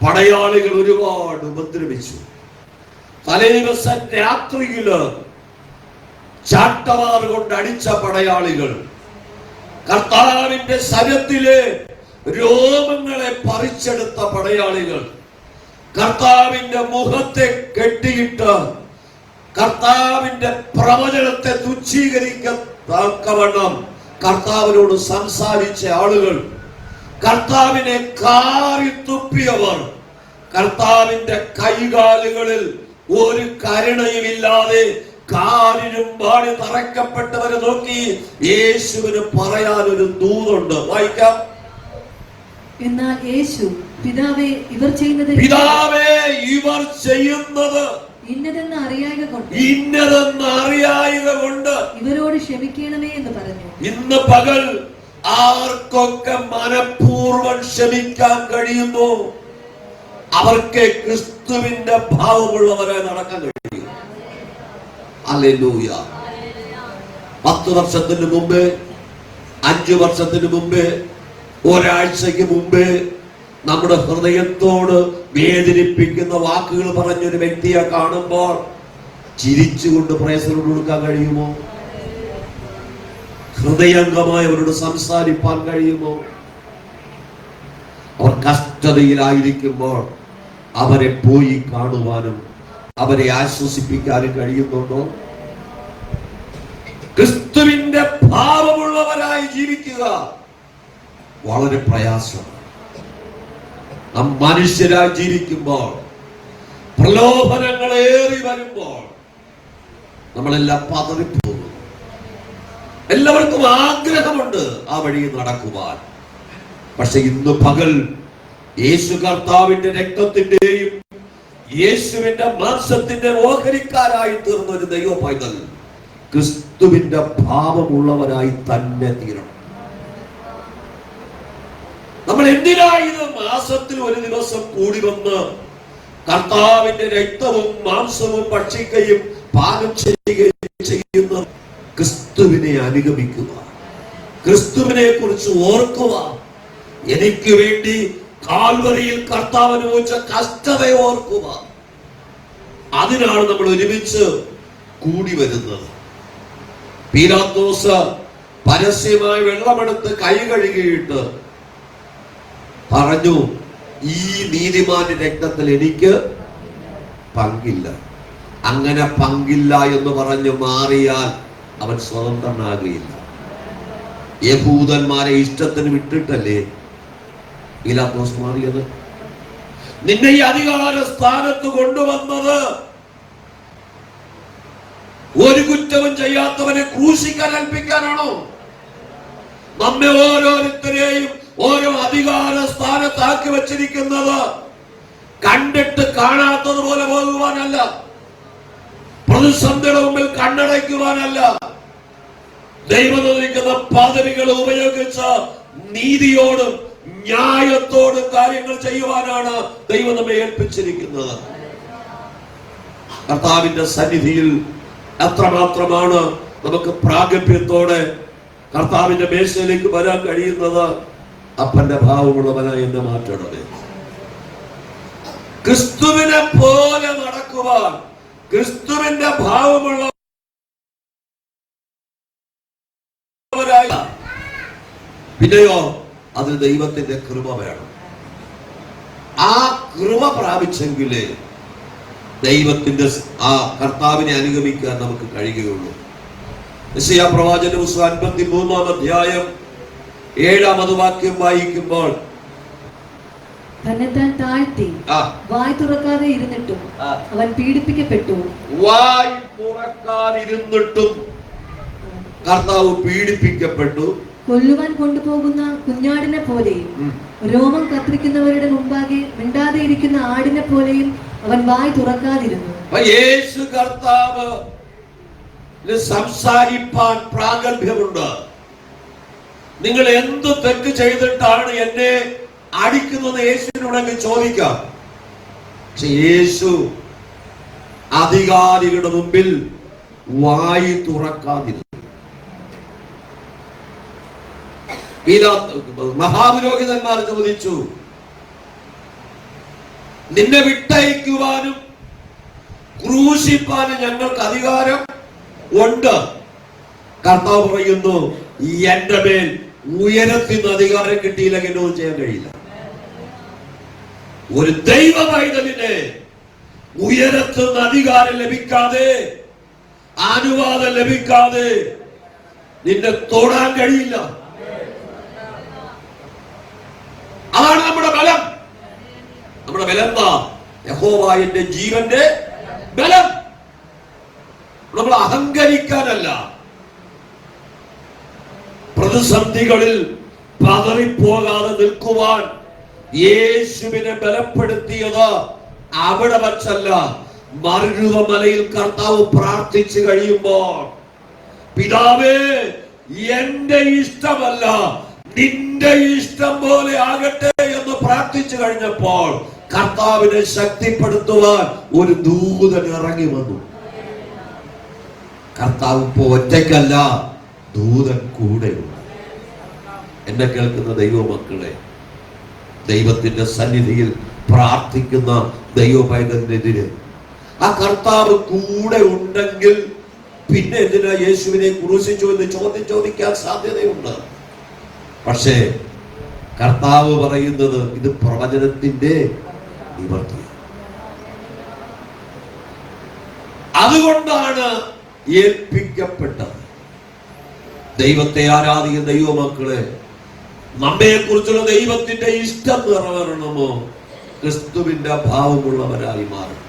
പടയാളികൾ ഒരുപാട് ഉപദ്രവിച്ചു. തലേദിവസം രാത്രിയില് ചാട്ടവാർ കൊണ്ട് അടിച്ച പടയാളികൾ കർത്താവിന്റെ ശരീരത്തിലെ രോമങ്ങളെ പറിച്ചെടുത്ത പടയാളികൾ കർത്താവിന്റെ മുഖത്തെ കെട്ടിയിട്ട് കർത്താവിന്റെ പ്രവചനത്തെ തുച്ഛീകരിക്കത്തക്കവണ്ണം കർത്താവിനോട് സംസാരിച്ച ആളുകൾ, കർത്താവിനെ കാറി തുപ്പിയവർ, കർത്താവിന്റെ കൈകാലുകളിൽ ഒരു കരുണയുമില്ലാതെ കാലിനും പാടി തറയ്ക്കപ്പെട്ടവരെ നോക്കി യേശുവിന് പറയാൻ ഒരു ദൂതുണ്ട്. വായിക്കാം. എന്നാൽ യേശു, പിതാവേ, ഇവർ ചെയ്യുന്നത് ഇന്നതെന്ന് അറിയായക കൊണ്ട് ഇവരോട് ക്ഷമിക്കണമേ എന്ന് പറഞ്ഞു. ഇന്ന് പകൽ ആർക്കൊക്കെ മനഃപൂർവ്വം ക്ഷമിക്കാൻ കഴിയുന്നു അവർക്ക് ക്രിസ്തുവിന്റെ ഭാവമുള്ളവരായി നടക്കാൻ കഴിയും. ഹല്ലേലൂയ. 10 വർഷത്തിന് മുമ്പ്, 5 വർഷത്തിന് മുമ്പ്, ഒരാഴ്ചക്ക് മുമ്പ് നമ്മുടെ ഹൃദയത്തോട് വേദനിപ്പിക്കുന്ന വാക്കുകൾ പറഞ്ഞൊരു വ്യക്തിയെ കാണുമ്പോൾ ചിരിച്ചുകൊണ്ട് പ്രേസലോട് കൊടുക്കാൻ കഴിയുമോ? ഹൃദയംഗമായി അവരോട് സംസാരിപ്പാൻ കഴിയുമോ? അവർ കഷ്ടതയിലായിരിക്കുമ്പോൾ അവരെ പോയി കാണുവാനും അവരെ ആശ്വസിപ്പിക്കാനും കഴിയുന്നുണ്ടോ? ക്രിസ്തുവിന്റെ ഭാവമുള്ളവരായി ജീവിക്കുക വളരെ പ്രയാസമാണ്. നാം മനുഷ്യരായി ജീവിക്കുമ്പോൾ, പ്രലോഭനങ്ങൾ ഏറി വരുമ്പോൾ നമ്മളെല്ലാം പതറിപ്പോകും. എല്ലാവർക്കും ആഗ്രഹമുണ്ട് ആ വഴി നടക്കുവാൻ. പക്ഷെ ഇന്ന് പകൽ യേശു കർത്താവിന്റെ രക്തത്തിന്റെയും യേശുവിന്റെ മാംസത്തിന്റെ ഓഹരിക്കാരായി തീർന്ന ഒരു ദൈവ പൈതൽ ക്രിസ്തുവിന്റെ ഭാവമുള്ളവരായി തന്നെ തീരണം. നമ്മൾ എന്തിനായി ഇത് മാസത്തിൽ ഒരു ദിവസം കൂടി വന്ന് കർത്താവിന്റെ രക്തവും മാംസവും ഭക്ഷിക്കുകയും പാനം ചെയ്യുകയും ചെയ്യുന്ന? ക്രിസ്തുവിനെ അനുഗമിക്കുക, ക്രിസ്തുവിനെ കുറിച്ച് ഓർക്കുക. എനിക്ക് വേണ്ടി കാൽവരിയിൽ കർത്താവ് അനുഭവിച്ച കഷ്ടതയെ ഓർക്കുക. അതിനാണ് നമ്മൾ ഒരുമിച്ച് കൂടി വരുന്നത്. പീലാത്തോസ് പരസ്യമായി വെള്ളമെടുത്ത് കൈ കഴുകിയിട്ട് പറഞ്ഞു, ഈ നീതിമാന്റെ രക്തത്തിൽ എനിക്ക് പങ്കില്ല. അങ്ങനെ പങ്കില്ല എന്ന് പറഞ്ഞു മാറിയാൽ അവൻ സ്വതന്ത്രനാകുകയില്ല. യഹൂദന്മാരെ ഇഷ്ടത്തിന് വിട്ടിട്ടല്ലേ പീലാത്തോസ് മാറിയത്? നിന്നെ ഈ അധികാര സ്ഥാനത്ത് കൊണ്ടുവന്നത് ഒരു കുറ്റവും ചെയ്യാത്തവനെ ക്രൂശിക്കാൻ ഏൽപ്പിക്കാനാണോ? നമ്മെ ഓരോരുത്തരെയും ഓരോ അധികാര സ്ഥാനത്താക്കി വച്ചിരിക്കുന്നത് കണ്ടിട്ട് കാണാത്തതുപോലെ പോകുവാനല്ല, പ്രതിസന്ധിയുടെ മുമ്പിൽ കണ്ണടയ്ക്കുവാനല്ല, ദൈവം നൽകുന്ന പദവികൾ ഉപയോഗിച്ച് നീതിയോടും ന്യായത്തോടും കാര്യങ്ങൾ ചെയ്യുവാനാണ് ദൈവം നമ്മെ ഏൽപ്പിച്ചിരിക്കുന്നത്. കർത്താവിന്റെ സന്നിധിയിൽ എത്രമാത്രമാണ് നമുക്ക് പ്രാഗൽഭ്യത്തോടെ കർത്താവിന്റെ മേശയിലേക്ക് വരാൻ കഴിയുന്നത്? അപ്പന്റെ ഭാവമുള്ളവനായി എന്നെ മാറ്റണമേ. ക്രിസ്തുവിനെ പോലെ നടക്കുവാൻ, ക്രിസ്തുവിന്റെ ഭാവമുള്ളവരായി. പിന്നെയോ അതിൽ ദൈവത്തിന്റെ കൃപ വേണം. ആ കൃപ പ്രാപിച്ചെങ്കിലേ ദൈവത്തിന്റെ ആ കർത്താവിനെ അനുഗമിക്കാൻ നമുക്ക് കഴിയുകയുള്ളൂ. യെശയ്യാ പ്രവാചകന്റെ പുസ്തകം 53-ാം അധ്യായം 7-ാമത് വാക്യം വായിക്കുമ്പോൾ, തന്നെത്താൻ താഴ്ത്തി വായ് തുറക്കാതെ ഇരുന്നിട്ടും അവൻ പീഡിപ്പിക്കപ്പെട്ടു. വായ് തുറക്കാതിരുന്നിട്ടും കർത്താവ് പീഡിപ്പിക്കപ്പെട്ടു. കൊല്ലുവാൻ കൊണ്ടുപോകുന്ന കുഞ്ഞാടിനെ പോലെയും രോമം കത്തിരിക്കുന്നവരുടെ മുമ്പാകെ മിണ്ടാതെ ഇരിക്കുന്ന ആടിനെ പോലെയും അവൻ വായ് തുറക്കാതിരുന്നു. യേശു കർത്താവ് സംസാരിപ്പാൻ പ്രാഗൽഭ്യമുണ്ട്. നിങ്ങൾ എന്ത് തെറ്റ് ചെയ്തിട്ടാണ് എന്നെ അടിക്കുന്നത് യേശുവിനോടെങ്കിൽ ചോദിക്കാം. പക്ഷെ യേശു അധികാരികളുടെ മുമ്പിൽ വായി തുറക്കാതിരുന്നു. മഹാപുരോഹിതന്മാർ ചോദിച്ചു, നിന്നെ വിട്ടയക്കുവാനും ക്രൂശിപ്പാനും ഞങ്ങൾക്ക് അധികാരം ഉണ്ട്. കർത്താവ് പറയുന്നു, എന്റെ മേൽ ഉയരത്തിൽ നിന്ന് അധികാരം കിട്ടിയില്ലെങ്കിൽ എന്നൊന്നും ചെയ്യാൻ കഴിയില്ല. ഒരു ദൈവ പൈതലിനെ ഉയരത്തിൽ നിന്ന് അധികാരം ലഭിക്കാതെ, അനുവാദം ലഭിക്കാതെ നിന്നെ തൊടാൻ കഴിയില്ല. അതാണ് നമ്മുടെ ബലം. നമ്മുടെ ബലം എന്താ? യഹോവയുടെ ജീവന്റെ ബലം. നമ്മൾ അഹങ്കരിക്കാനല്ല. പ്രതിസന്ധികളിൽ പതറിപ്പോകാതെ നിൽക്കുവാൻ യേശുവിനെ ബലപ്പെടുത്തിയത് അവിടെ വച്ചല്ല, മരുഭൂമിയിൽ കർത്താവ് പ്രാർത്ഥിച്ചു കഴിയുമ്പോൾ, പിതാവേ എന്റെ ഇഷ്ടമല്ല നിന്റെ ഇഷ്ടം പോലെ ആകട്ടെ എന്ന് പ്രാർത്ഥിച്ചു കഴിഞ്ഞപ്പോൾ കർത്താവിനെ ശക്തിപ്പെടുത്തുവാൻ ഒരു ദൂതൻ ഇറങ്ങി വന്നു. കർത്താവ് ഇപ്പോ ഒറ്റയ്ക്കല്ല, ദൂതൻ കൂടെയുണ്ട്. എന്നെ കേൾക്കുന്ന ദൈവമക്കളെ, ദൈവത്തിന്റെ സന്നിധിയിൽ പ്രാർത്ഥിക്കുന്ന ദൈവപൈതലിനെതിരെ ആ കർത്താവ് കൂടെ ഉണ്ടെങ്കിൽ പിന്നെ എന്തിനാ യേശുവിനെ ക്രൂശിച്ചു എന്ന് ചോദിക്കാൻ സാധ്യതയുണ്ട്. പക്ഷേ കർത്താവ് പറയുന്നത് ഇത് പ്രവചനത്തിന്റെ നിവർത്തി. അതുകൊണ്ടാണ് ഏൽപ്പിക്കപ്പെട്ടത്. ദൈവത്തെ ആരാധിക്കുന്ന ദൈവമക്കളെ, നമ്മെ കുറിച്ചുള്ള ദൈവത്തിന്റെ ഇഷ്ടം നിറവേറണമോ? ക്രിസ്തുവിന്റെ ഭാവമുള്ളവരായി മാറും.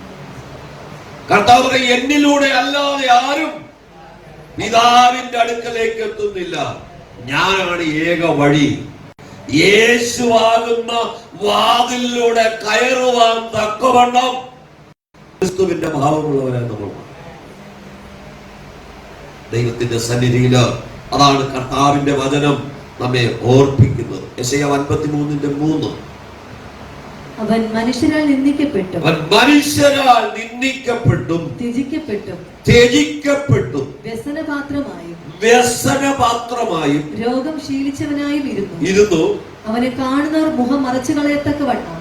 കർത്താവ് എന്നിലൂടെ അല്ലാതെ ആരും പിതാവിന്റെ അടുക്കലേക്ക് എത്തുന്നില്ല, ഞാനാണ് ഏക വഴി. യേശുവാകുന്ന വാതിലിലൂടെ കയറുവാൻ തക്കവണ്ണം ക്രിസ്തുവിന്റെ ഭാവമുള്ളവരായി നമ്മൾ ദൈവത്തിന്റെ സന്നിധിയില്. അതാണ് കർത്താവിന്റെ വചനം നമ്മെ ഓർപ്പിക്കുന്നത്. യെശയ്യാ 53:3. അവൻ മനുഷ്യരാൽ നിന്ദിക്കപ്പെട്ടു, മനുഷ്യരാൽ നിന്ദിക്കപ്പെട്ടും ത്യജിക്കപ്പെട്ടും വ്യസനപാത്രമായും രോഗം ശീലിച്ചവനായും ഇരുന്നു. അവനെ കാണുന്നവർ മുഖം മറച്ചു കളയത്തക്കവണ്ണം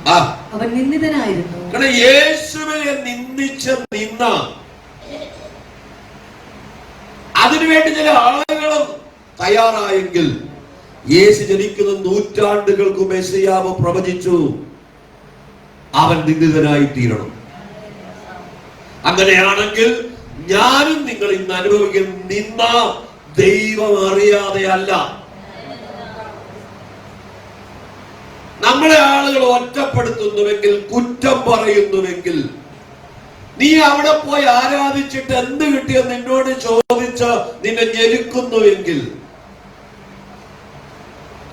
അവൻ നിന്ദിതനായിരുന്നു. യേശുവിനെ നിന്ദിച്ച നിന്ന അതിനുവേണ്ടി ചില ആളുകളും തയ്യാറായെങ്കിൽ യേശു ജനിക്കുന്ന നൂറ്റാണ്ടുകൾക്ക് മെസ്സയ്യാവ് പ്രവചിച്ചു, അവൻ നിന്ദിതനായി തീരണം. അങ്ങനെയാണെങ്കിൽ ഞാനും നിങ്ങൾ ഇന്ന് അനുഭവിക്കുന്ന നിന്ന ദൈവം അറിയാതെ അല്ല. നമ്മളെ ആളുകൾ ഒറ്റപ്പെടുത്തുന്നുവെങ്കിൽ, കുറ്റം പറയുന്നുവെങ്കിൽ, നീ അവിടെ പോയി ആരാധിച്ചിട്ട് എന്ത് കിട്ടിയെന്ന് നിന്നോട് ചോദിച്ച് നിന്നെ ഞെരുക്കുന്നുവെങ്കിൽ,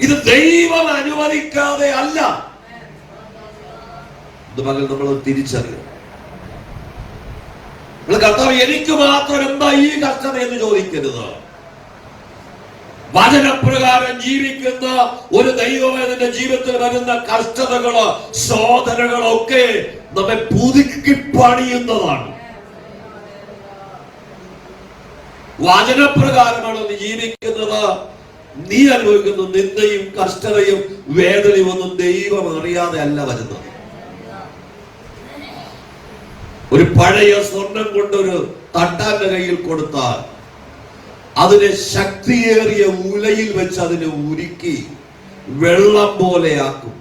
ഇത് ദൈവം അനുവദിക്കാതെ അല്ല. പകൽ നമ്മൾ തിരിച്ചറിയണം. കർത്താവ് എനിക്ക് മാത്രം എന്താ ഈ കഷ്ടത എന്ന് ചോദിക്കരുത്. വചനപ്രകാരം ജീവിക്കുന്ന ഒരു ദൈവവേദന്റെ ജീവിതത്തിൽ വരുന്ന കഷ്ടതകളോ ശോധനകളോ ഒക്കെ നമ്മെ പുതുക്കി പണിയുന്നതാണ്. വചനപ്രകാരമാണ് നീ ജീവിക്കുന്നത്, നീ അനുഭവിക്കുന്ന നിന്ദയും കഷ്ടതയും വേദനയും ഒന്നും ദൈവം അറിയാതെ അല്ല വരുന്നത്. ഒരു പഴയ സ്വർണം കൊണ്ടൊരു തട്ടാന്റെ കയ്യിൽ കൊടുത്താൽ അതിനെ ശക്തിയേറിയ ഉലയിൽ വെച്ച് അതിനെ ഉരുക്കി വെള്ളം പോലെയാക്കും.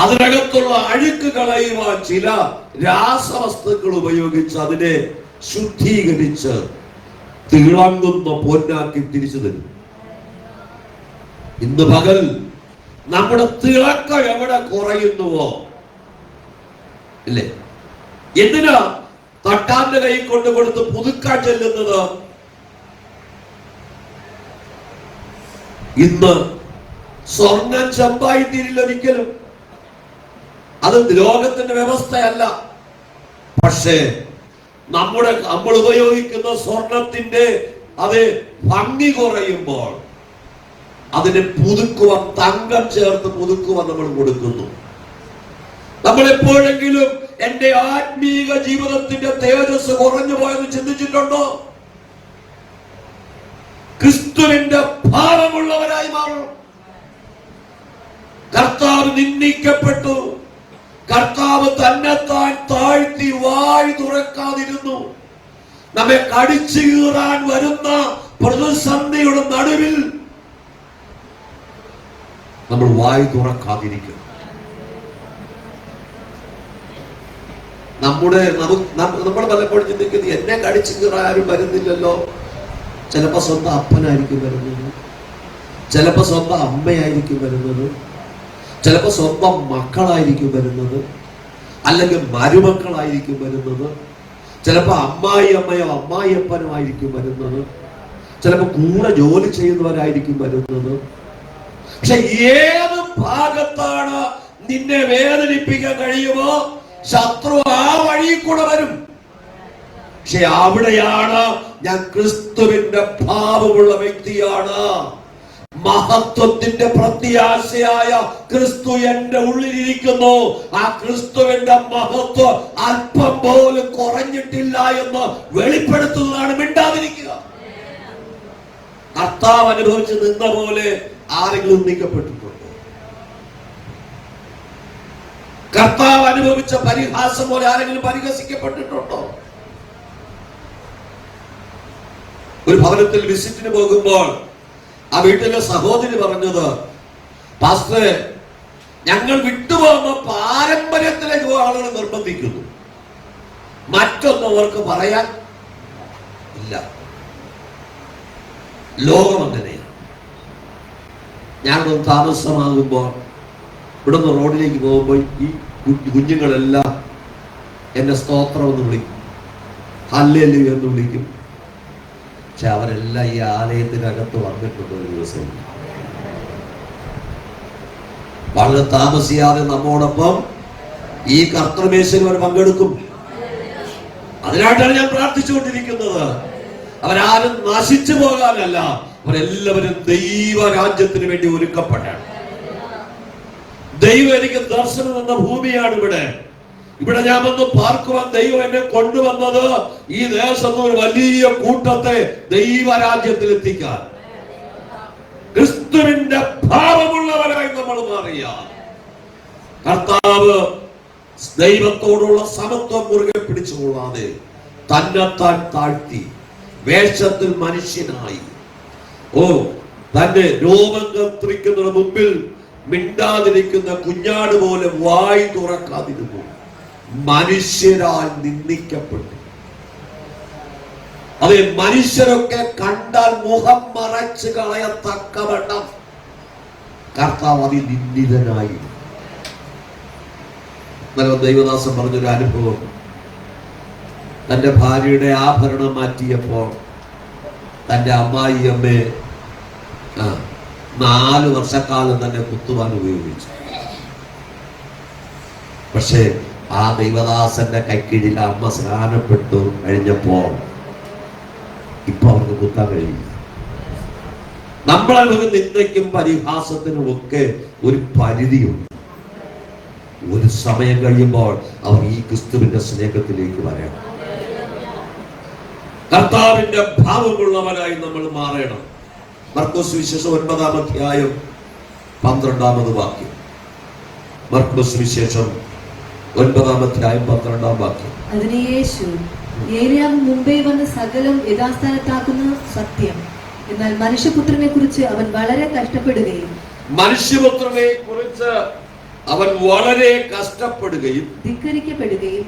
അതിനകത്തുള്ള അഴുക്ക് കളയുവാൻ ചില രാസവസ്തുക്കൾ ഉപയോഗിച്ച് അതിനെ ശുദ്ധീകരിച്ച് തിളങ്ങുന്ന പൊന്നാക്കി തിരിച്ചു തരും. ഇന്ന് പകൽ നമ്മുടെ തിളക്കം എവിടെ കുറയുന്നുവോ ഇല്ലേ? എന്തിനാ തട്ടാന്റെ കൈ കൊണ്ട് കൊടുത്ത് പുതുക്കാൻ ചെല്ലുന്നത്? ഇന്ന് സ്വർണം ചെമ്പായി തീരില്ല ഒരിക്കലും. അത് ലോകത്തിന്റെ വ്യവസ്ഥയല്ല. പക്ഷേ നമ്മൾ ഉപയോഗിക്കുന്ന സ്വർണത്തിന്റെ അത് ഭംഗി കുറയുമ്പോൾ അതിനെ പുതുക്കുവാൻ, തങ്കം ചേർത്ത് പുതുക്കുവാൻ നമ്മൾ കൊടുക്കുന്നു. നമ്മൾ എപ്പോഴെങ്കിലും എന്റെ ആത്മീക ജീവിതത്തിന്റെ തേജസ് കുറഞ്ഞു പോയെന്ന് ചിന്തിച്ചിട്ടുണ്ടോ? ക്രിസ്തുവിന്റെ ഭാവമുള്ളവരായി മാറണം. കർത്താവ് നിന്ദിക്കപ്പെട്ടു. കർത്താവ് തന്നെത്താൻ താഴ്ത്തി വായ് തുറക്കാതിരുന്നു. നമ്മെ കടിച്ചു കീറാൻ വരുന്ന പ്രതിസന്ധിയുടെ നടുവിൽ നമ്മൾ വായ് തുറക്കാതിരിക്കുന്നു. നമ്മൾ പലപ്പോഴും ചിന്തിക്കുന്നത് എന്നെ കടിച്ചു കീറാൻ ആരും വരുന്നില്ലല്ലോ. ചിലപ്പോ സ്വന്തം അപ്പനായിരിക്കും വരുന്നത്, ചിലപ്പോ സ്വന്തം അമ്മയായിരിക്കും വരുന്നത്, ചിലപ്പോ സ്വന്തം മക്കളായിരിക്കും വരുന്നത്, അല്ലെങ്കിൽ മരുമക്കളായിരിക്കും വരുന്നത്, ചിലപ്പോ അമ്മായിയമ്മയോ അമ്മായിയപ്പനോ ആയിരിക്കും വരുന്നത്, ചിലപ്പോ കൂടെ ജോലി ചെയ്യുന്നവരായിരിക്കും വരുന്നത്. പക്ഷെ ഏത് ഭാഗത്താണ് നിന്നെ വേദനിപ്പിക്കാൻ കഴിയുമോ ശത്രു ആ വഴി കൂടെ വരും. പക്ഷെ അവിടെയാണ് ഞാൻ ക്രിസ്തുവിന്റെ ഭാവമുള്ള വ്യക്തിയാണ്, മഹത്വത്തിന്റെ പ്രത്യാശയായ ക്രിസ്തു എന്റെ ഉള്ളിലിരിക്കുന്നു, ആ ക്രിസ്തുവിന്റെ മഹത്വം അല്പം പോലും കുറഞ്ഞിട്ടില്ല എന്ന് വെളിപ്പെടുത്തുന്നതാണ് മിണ്ടാതിരിക്കുക. കർത്താവ് അനുഭവിച്ച് നിന്ന പോലെ ആരെങ്കിലും നീക്കപ്പെട്ടിട്ടുണ്ടോ? കർത്താവ് അനുഭവിച്ച പരിഹാസം പോലെ ആരെങ്കിലും പരിഹസിക്കപ്പെട്ടിട്ടുണ്ടോ? ഒരു ഭവനത്തിൽ വിസിറ്റിന് പോകുമ്പോൾ ആ വീട്ടിലെ സഹോദരി പറഞ്ഞത്, പാസ്റ്ററെ, ഞങ്ങൾ വിട്ടുപോകുന്ന പാരമ്പര്യത്തിലേക്ക് ആളുകൾ നിർബന്ധിക്കുന്നു, മറ്റൊന്നും അവർക്ക് പറയാൻ ഇല്ല. ലോകം അങ്ങനെയാണ്. ഞാനൊന്ന് താമസമാകുമ്പോൾ ഇവിടുന്ന് റോഡിലേക്ക് പോകുമ്പോൾ ഈ കുഞ്ഞുങ്ങളെല്ലാം എന്നെ സ്തോത്രം എന്ന് വിളിക്കും, ഹല്ലേലൂയ എന്ന് വിളിക്കും. പക്ഷെ അവരെല്ലാം ഈ ആലയത്തിനകത്ത് വന്നിട്ടുണ്ട്. ഒരു ദിവസം വളരെ താമസിയാതെ നമ്മോടൊപ്പം ഈ കർത്തൃമേശയിൽ അവർ പങ്കെടുക്കും. അതിനായിട്ടാണ് ഞാൻ പ്രാർത്ഥിച്ചുകൊണ്ടിരിക്കുന്നത്. അവരാരും നശിച്ചു പോകാനല്ല, അവരെല്ലാവരും ദൈവരാജ്യത്തിന് വേണ്ടി ഒരുക്കപ്പെട്ടാണ്. ദൈവം എനിക്ക് ദർശനം എന്ന ഭൂമിയാണ് ഇവിടെ ഞാൻ വന്ന് പാർക്കുവാൻ ദൈവം എന്നെ കൊണ്ടുവന്നത് ഈ ദേശത്ത് ഒരു വലിയ കൂട്ടത്തെ ദൈവരാജ്യത്തിൽ എത്തിക്കാൻ. ക്രിസ്തുവിന്റെ ഭാവമുള്ളവരായി നമ്മൾ മാറിയ കർത്താവ് ദൈവത്തോടുള്ള സമത്വം മുറുകെ പിടിച്ചുകൊള്ളാതെ തന്നെത്താൻ താഴ്ത്തി വേഷത്തിൽ മനുഷ്യനായി തന്റെ രോമം കത്തിരിക്കുന്നതിന് മുമ്പിൽ മിണ്ടാതിരിക്കുന്ന കുഞ്ഞാട് പോലെ വായി തുറക്കാതിരുന്നു. മനുഷ്യരാൽ നിന്ദിക്കപ്പെട്ടു. അതെ, മനുഷ്യരൊക്കെ കണ്ടാൽ മുഖം മറച്ച് കളയത്തക്കവണ്ണം കർത്താവ് അതിൽ നിന്ദിതനായി. ദൈവദാസൻ പറഞ്ഞൊരു അനുഭവം, തന്റെ ഭാര്യയുടെ ആഭരണം മാറ്റിയപ്പോൾ തന്റെ അമ്മായിയമ്മയെ 4 വർഷക്കാലം തന്നെ കുത്തുവാൻ ഉപയോഗിച്ചു. പക്ഷേ ആ ദൈവദാസന്റെ കൈക്കീഴിൽ അമ്മ സ്നാനപ്പെട്ടു കഴിഞ്ഞപ്പോൾ ഇപ്പൊ അവർക്ക് കുത്താൻ കഴിയില്ല. നമ്മളെ നിന്ദയ്ക്കും പരിഹാസത്തിനും ഒക്കെ ഒരു പരിധിയുണ്ട്. ഒരു സമയം കഴിയുമ്പോൾ അവർ ഈ ക്രിസ്തുവിന്റെ സ്നേഹത്തിലേക്ക് വരണം. കർത്താവിന്റെ ഭാവമുള്ളവരായി നമ്മൾ മാറണം. മർക്കോസ് വിശേഷം 9-ാം അധ്യായം 12-ാമത് വാക്യം. മർക്കോസ് വിശേഷം 9-ാം അധ്യായം 12-ാം വാക്യം. അതിന് യേശു, ഏലിയാവ് മുമ്പേ വന്ന് സകലം യഥാസ്ഥാനത്താക്കുന്ന സത്യം, എന്നാൽ മനുഷ്യപുത്രനെ കുറിച്ച് അവൻ വളരെ കഷ്ടപ്പെടുകയും ധിക്കരിക്കപ്പെടുകയും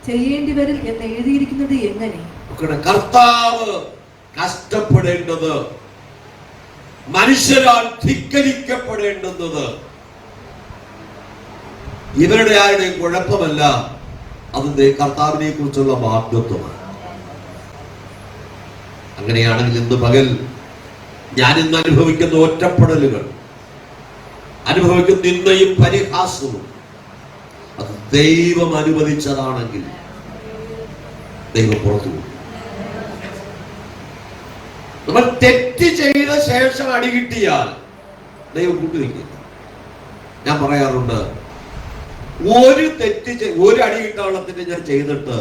ചെയ്യേണ്ടി വരും എന്ന് എഴുതിയിരിക്കുന്നത് എങ്ങനെ? കർത്താവ് കഷ്ടപ്പെടേണ്ടത്, മനുഷ്യരാൽ ധിക്കരിക്കപ്പെടേണ്ടുന്നത് ഇവരുടെ ആരുടെയും കുഴപ്പമല്ല, അതിന്റെ കർത്താവിനെ കുറിച്ചുള്ള വാഗ്ദത്വമാണ്. അങ്ങനെയാണെങ്കിൽ ഇന്ന് പകൽ ഞാൻ ഇന്ന് അനുഭവിക്കുന്ന ഒറ്റപ്പെടലുകൾ, അനുഭവിക്കുന്ന നിന്ദയും പരിഹാസവും, അത് ദൈവം അനുവദിച്ചതാണെങ്കിൽ ദൈവം പുറത്തു പോകും. നമ്മൾ തെറ്റ് ചെയ്ത ശേഷം അടി കിട്ടിയാൽ ദൈവം കൂട്ടുനിൽക്കില്ല. ഞാൻ പറയാറുണ്ട്, ഒരു അടി കിട്ടാവളത്തിന്റെ ഞാൻ ചെയ്തിട്ട്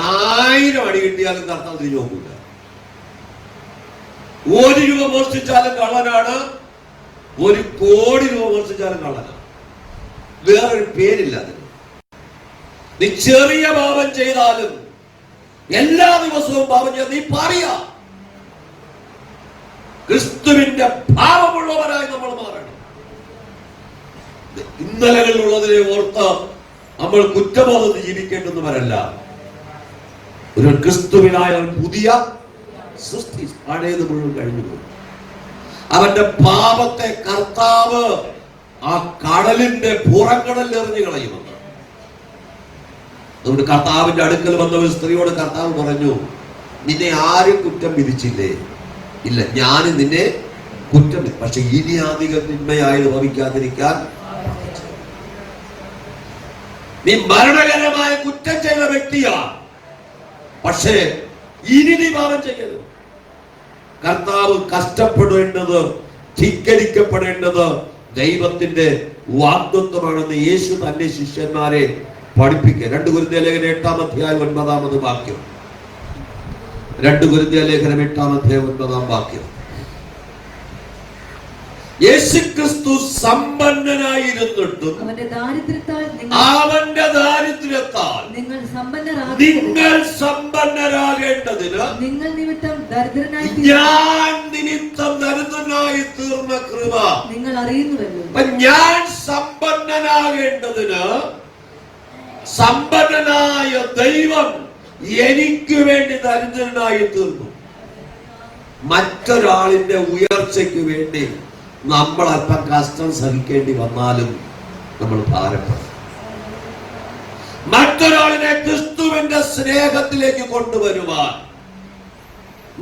1000 അടി കിട്ടിയാലും കർത്താവ് തിരിഞ്ഞു നോക്കില്ല. 1 രൂപ മോഷ്ടിച്ചാലും കള്ളനാണ്, 1 കോടി രൂപ മോഷ്ടിച്ചാലും കള്ളനാണ്. വേറൊരു പേരില്ല അതിന്. നീ ചെറിയ പാപം ചെയ്താലും എല്ലാ ദിവസവും പാപം ചെയ്താൽ നീ പറയാ ക്രിസ്തുവിന്റെ ഭാവമുള്ളവരായി നമ്മൾ മാറണം. ഇന്നലകളിലുള്ളതിനെ ഓർത്ത് നമ്മൾ കുറ്റബോധത്തിൽ ജീവിക്കേണ്ടുന്നവരല്ല. ഒരു ക്രിസ്തുവിനായ പുതിയ സൃഷ്ടി, പഴയത് മുഴുവൻ കഴിഞ്ഞു പോയി. അവന്റെ പാപത്തെ കർത്താവ് ആ കടലിന്റെ പുറംകടലിൽ എറിഞ്ഞു കളയുമെന്ന്. അതുകൊണ്ട് കർത്താവിന്റെ അടുക്കൽ വന്ന ഒരു സ്ത്രീയോട് കർത്താവ് പറഞ്ഞു, നിന്നെ ആരും കുറ്റം വിധിച്ചില്ലേ? ഇല്ല, ഞാൻ നിന്നെ കുറ്റം, പക്ഷെ ഇനി അധികം തിന്മയായത് ഭവിക്കാതിരിക്കാൻ നീ മരണകരമായ കുറ്റം ചെയ്ത വ്യക്തിയാണ്, പക്ഷേ ഇനി നീ പാപം ചെയ്യരുത്. കർത്താവ് കഷ്ടപ്പെടേണ്ടത്, ധിക്കരിക്കപ്പെടേണ്ടത് ദൈവത്തിന്റെ വാഗ്ദത്വമാണെന്ന് യേശു തന്റെ ശിഷ്യന്മാരെ പഠിപ്പിക്കുക. 2 കൊരിന്ത്യർ ലേഖനം 8-ാം അധ്യായം 9-ാമത് വാക്യം. 2 കൊരിന്ത്യർ ലേഖനം 8-ാം അധ്യായം 9-ാം വാക്യം. യേശുക്രിസ്തു സമ്പന്നനായിരുന്നിട്ടും അവന്റെ ദാരിദ്ര്യത്താൽ നിങ്ങൾ സമ്പന്നരാകേണ്ടതിന് ഞാൻ നിമിത്തം ദരിദ്രനായി തീർന്ന കൃപ നിങ്ങൾ അറിയുന്നുവല്ലോ. ഞാൻ സമ്പന്നനാകേണ്ടതിന് സമ്പന്നനായ ദൈവം എനിക്ക് വേണ്ടി ദരിദ്രനായി തീർന്നു. മറ്റൊരാളിന്റെ ഉയർച്ചയ്ക്ക് വേണ്ടി നമ്മൾ അല്പം കഷ്ടം സഹിക്കേണ്ടി വന്നാലും നമ്മൾ ഭാരപ്പെടും. മറ്റൊരാളിനെ ക്രിസ്തുവിന്റെ സ്നേഹത്തിലേക്ക് കൊണ്ടുവരുവാൻ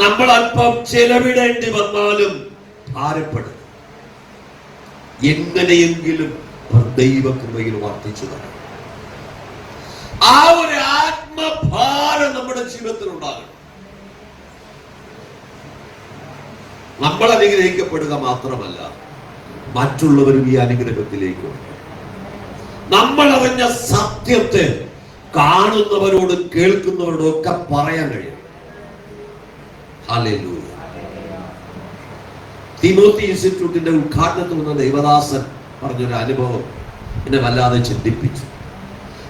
നമ്മൾ അല്പം ചെലവിടേണ്ടി വന്നാലും ഭാരപ്പെടും. എങ്ങനെയെങ്കിലും ദൈവകൃപയിൽ വർദ്ധിച്ചു വരണം. ആ ഒരു ആത്മഭാരം നമ്മുടെ ജീവിതത്തിൽ ഉണ്ടാകണം. നമ്മൾ അനുഗ്രഹിക്കപ്പെടുക മാത്രമല്ല, മറ്റുള്ളവരും ഈ അനുഗ്രഹത്തിലേക്ക് വരും. നമ്മൾ അറിഞ്ഞ സത്യത്തെ കാണുന്നവരോടും കേൾക്കുന്നവരോടും ഒക്കെ പറയാൻ കഴിയും. ഹല്ലേലൂയ. തിമോത്തി ഇൻസ്റ്റിറ്റ്യൂട്ടിന്റെ ഉദ്ഘാടനത്തിൽ വന്ന ദൈവദാസൻ പറഞ്ഞൊരു അനുഭവം എന്നെ വല്ലാതെ ചിന്തിപ്പിച്ചു.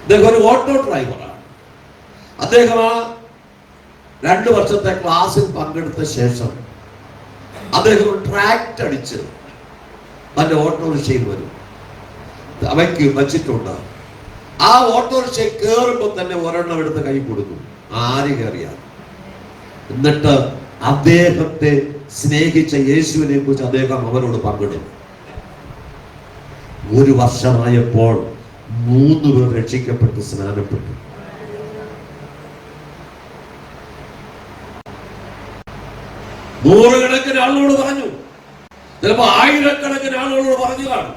അദ്ദേഹം ഒരു ഓട്ടോ ഡ്രൈവറാണ്. അദ്ദേഹം ആ 2 വർഷത്തെ ക്ലാസ്സിൽ പങ്കെടുത്ത ശേഷം അദ്ദേഹം ട്രാക്ട് അടിച്ച് തന്റെ ഓട്ടോറിക്ഷയിൽ വരും. അവയ്ക്ക് വച്ചിട്ടുണ്ട്. ആ ഓട്ടോറിക്ഷയിൽ കയറുമ്പോൾ തന്നെ ഒരെണ്ണം എടുത്ത് കൈ കൊടുക്കും, ആര് കയറിയാൽ. എന്നിട്ട് അദ്ദേഹത്തെ സ്നേഹിച്ച യേശുവിനെ കുറിച്ച് അദ്ദേഹം അവരോട് പങ്കിടും. 1 വർഷമായപ്പോൾ 3 പേർ രക്ഷിക്കപ്പെട്ട് സ്നാനപ്പെട്ടു. നൂറുകണക്കിന് ആളുകളോട് പറഞ്ഞു, ചിലപ്പോ 1000കണക്കിന് ആളുകളോട് പറഞ്ഞു കാണും.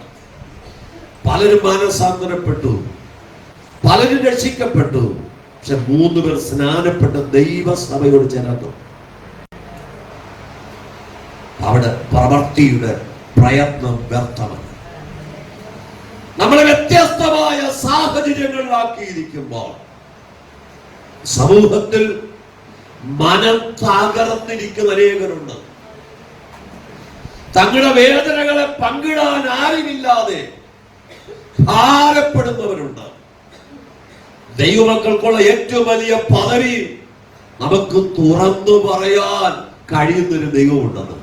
പലരും മാനസാന്തരപ്പെട്ടു, പലരും രക്ഷിക്കപ്പെട്ടു. പക്ഷെ 3 പേർ സ്നാനപ്പെട്ട ദൈവസഭയോട് ചേർന്നു. അവിടെ പ്രവൃത്തിയുടെ പ്രയത്നം വ്യർത്ഥമല്ല. നമ്മളെ വ്യത്യസ്തമായ സാഹചര്യങ്ങളിലാക്കിയിരിക്കുമ്പോൾ സമൂഹത്തിൽ മനം തകർന്നിരിക്കുന്ന അനേകരുണ്ട്. തങ്ങളുടെ വേദനകളെ പങ്കിടാൻ ആരുമില്ലാതെ ഭാരപ്പെടുന്നവരുണ്ട്. ദൈവമക്കൾക്കുള്ള ഏറ്റവും വലിയ പദവി നമുക്ക് തുറന്നു പറയാൻ കഴിയുന്നൊരു ദൈവമുണ്ടെന്ന്.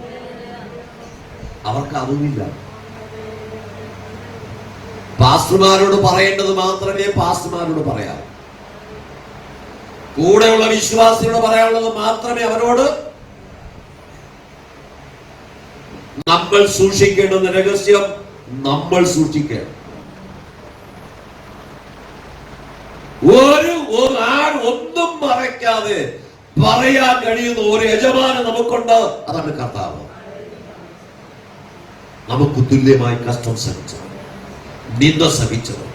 അവർക്ക് അതുമില്ല. പാസ്റ്റർമാരോട് പറയേണ്ടത് മാത്രമേ പാസ്റ്റർമാരോട് പറയാവൂ. കൂടെയുള്ള വിശ്വാസികളോട് പറയാനുള്ളത് മാത്രമേ അവരോട്. നമ്മൾ സൂക്ഷിക്കേണ്ടുന്ന രഹസ്യം നമ്മൾ സൂക്ഷിക്കണം. ഒന്നും മറയ്ക്കാതെ പറയാൻ കഴിയുന്ന ഒരു യജമാനൻ നമുക്കുണ്ട്, അതാണ് കർത്താവ്. നമുക്ക് തുല്യമായി കഷ്ടം സഹിച്ചത്, നിന്ദ സഹിച്ചത്,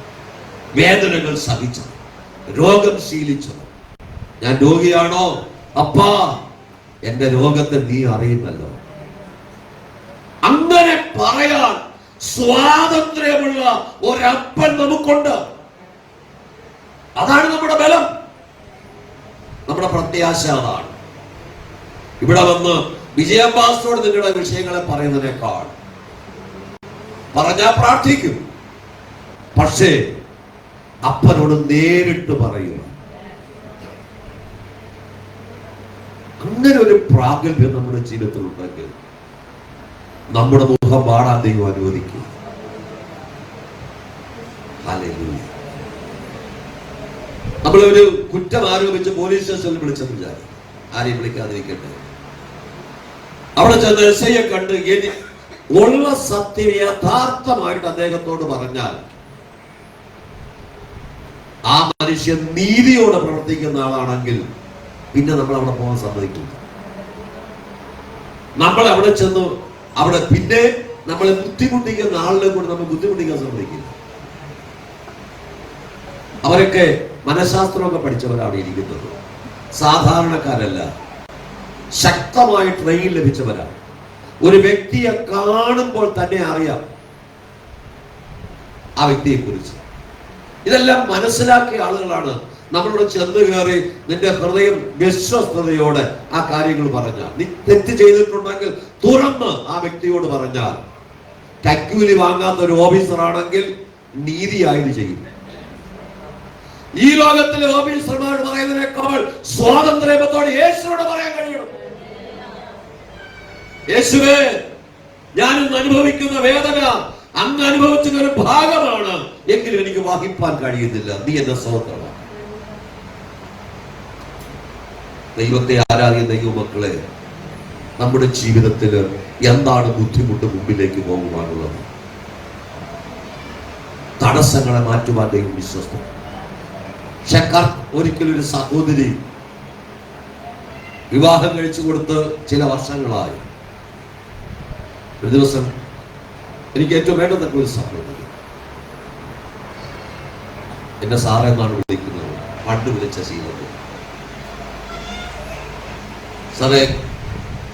വേദനകൾ സഹിച്ചത്, രോഗം ശീലിച്ചത്. ഞാൻ രോഗിയാണോ? അപ്പാ, എന്റെ രോഗത്തെ നീ അറിയുന്നല്ലോ. അങ്ങനെ പറയാൻ സ്വാതന്ത്ര്യമുള്ള ഒരപ്പൻ നമുക്കുണ്ട്. അതാണ് നമ്മുടെ ബലം, നമ്മുടെ പ്രത്യാശ. അതാണ് ഇവിടെ വന്ന് വിജയഭാസോട് നിങ്ങളുടെ വിഷയങ്ങളെ പറയുന്നതിനേക്കാൾ പറഞ്ഞാൽ പ്രാർത്ഥിക്കും, പക്ഷേ അപ്പനോട് നേരിട്ട് പറയുക. അങ്ങനെ ഒരു പ്രാഗൽഭ്യം നമ്മുടെ ജീവിതത്തിൽ ഉണ്ടെങ്കിൽ നമ്മുടെ മുഖം പാടാൻ ദൈവം അനുവദിക്കും. ഹല്ലേലൂയ. നമ്മളൊരു കുറ്റം ആരോപിച്ച് പോലീസ് സ്റ്റേഷനിൽ വിളിച്ചെന്ന് വിചാരിക്കും, ആരെയും വിളിക്കാതിരിക്കട്ടെ. അവിടെ ചെന്ന് എസ് ഐയെ കണ്ട് ഉള്ള സത്യം യഥാർത്ഥമായിട്ട് അദ്ദേഹത്തോട് പറഞ്ഞാൽ ആ മനുഷ്യൻ നീതിയോടെ പ്രവർത്തിക്കുന്ന ആളാണെങ്കിൽ പിന്നെ നമ്മൾ അവിടെ പോകാൻ സമ്മതിക്കില്ല. നമ്മൾ അവിടെ ചെന്ന് അവിടെ പിന്നെ നമ്മളെ ബുദ്ധിമുട്ടിക്കുന്ന ആളിനെ കൂടെ നമ്മൾ ബുദ്ധിമുട്ടിക്കാൻ സമ്മതിക്കില്ല. അവരൊക്കെ മനഃശാസ്ത്രമൊക്കെ പഠിച്ചവരാണ് ഇരിക്കുന്നത്, സാധാരണക്കാരല്ല, ശക്തമായ ട്രെയിൻ ലഭിച്ചവരാണ്. ഒരു വ്യക്തിയെ കാണുമ്പോൾ തന്നെ അറിയാം ആ വ്യക്തിയെ കുറിച്ച്. ഇതെല്ലാം മനസ്സിലാക്കിയ ആളുകളാണ് നമ്മളോട് ചെന്ന് കയറി നിന്റെ ഹൃദയം വിശ്വസ്തയോടെ ആ കാര്യങ്ങൾ പറഞ്ഞാൽ, നീ തെറ്റ് ചെയ്തിട്ടുണ്ടെങ്കിൽ തുറന്ന് ആ വ്യക്തിയോട് പറഞ്ഞാൽ, കൈക്കൂലി വാങ്ങാത്ത ഒരു ഓഫീസർ ആണെങ്കിൽ നീതിയായത് ചെയ്യും. ഈ ലോകത്തിലെ ഓഫീസർമാർ പറയുന്നതിനേക്കാൾ സ്വാതന്ത്ര്യത്തോടെ യേശുവോട് പറയാൻ കഴിയണം. യേശുവേ, ഞാനിന്ന് അനുഭവിക്കുന്ന വേദന അങ്ങ് അനുഭവിക്കുന്ന ഒരു ഭാഗമാണ്, എങ്കിലും എനിക്ക് വഹിപ്പാൻ കഴിയുന്നില്ല, നീ എന്റെ സഹോദരമാണ്. ദൈവത്തെ ആരാധിക്കുന്ന ദൈവമക്കളെ, നമ്മുടെ ജീവിതത്തിൽ എന്താണ് ബുദ്ധിമുട്ട് മുമ്പിലേക്ക് പോകുവാനുള്ളത്? തടസ്സങ്ങളെ മാറ്റുവാൻ ദൈവം വിശ്വസ്തൻ. ഒരിക്കലൊരു സഹോദരി വിവാഹം കഴിച്ചു കൊടുത്ത് ചില വർഷങ്ങളായി. ഒരു ദിവസം എനിക്ക് ഏറ്റവും വേണ്ടതൊക്കെ ഒരു സഹോദരി എന്നെ സാറേ എന്നാണ് വിളിക്കുന്നത്, പണ്ട് വിളിച്ച ശീലത്തിൽ. സാറേ,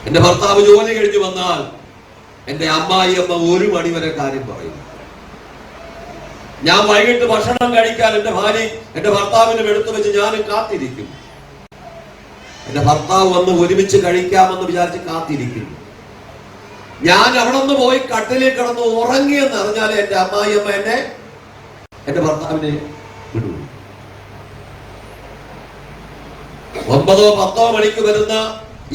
എന്റെ ഭർത്താവ് ജോലി കഴിഞ്ഞു വന്നാൽ എന്റെ അമ്മായിയമ്മ 1 മണി വരെ കാര്യം പറയും. ഞാൻ വൈകിട്ട് ഭക്ഷണം കഴിക്കാൻ എന്റെ ഭാര്യ എന്റെ ഭർത്താവിനെ എടുത്തു വെച്ച് ഞാനും കാത്തിരിക്കും. എന്റെ ഭർത്താവ് വന്ന് ഒരുമിച്ച് കഴിക്കാമെന്ന് വിചാരിച്ച് കാത്തിരിക്കുന്നു. ഞാൻ അവിടെ നിന്ന് പോയി കട്ടിലിൽ കിടന്ന് ഉറങ്ങിയെന്ന് അറിഞ്ഞാൽ എന്റെ അമ്മായിയമ്മ എന്റെ ഭർത്താവിനെ വിടൂ. 9 or 10 മണിക്ക് വരുന്ന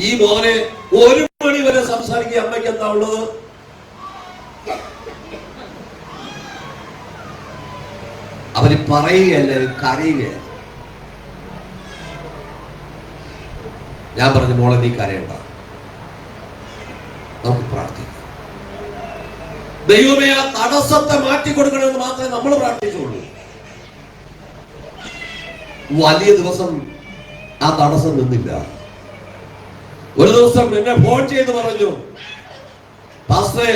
ഈ മോനെ 1 മണി വരെ സംസാരിക്കുക. അമ്മയ്ക്ക് എന്താ ഉള്ളത്? അവര് പറയുകയല്ല, കരയുകയല്ല. ഞാൻ പറഞ്ഞു, മോളെ നീ കരയണ്ട, നമുക്ക് പ്രാർത്ഥിക്കാം. ദൈവമേ, ആ തടസ്സത്തെ മാറ്റിക്കൊടുക്കണമെന്ന് മാത്രമേ നമ്മൾ പ്രാർത്ഥിച്ചുള്ളൂ. വലിയ ദിവസം ആ തടസ്സം നിന്നില്ല. ഒരു ദിവസം എന്നെ ഫോൺ ചെയ്ത് പറഞ്ഞു, പാസ്റ്ററെ,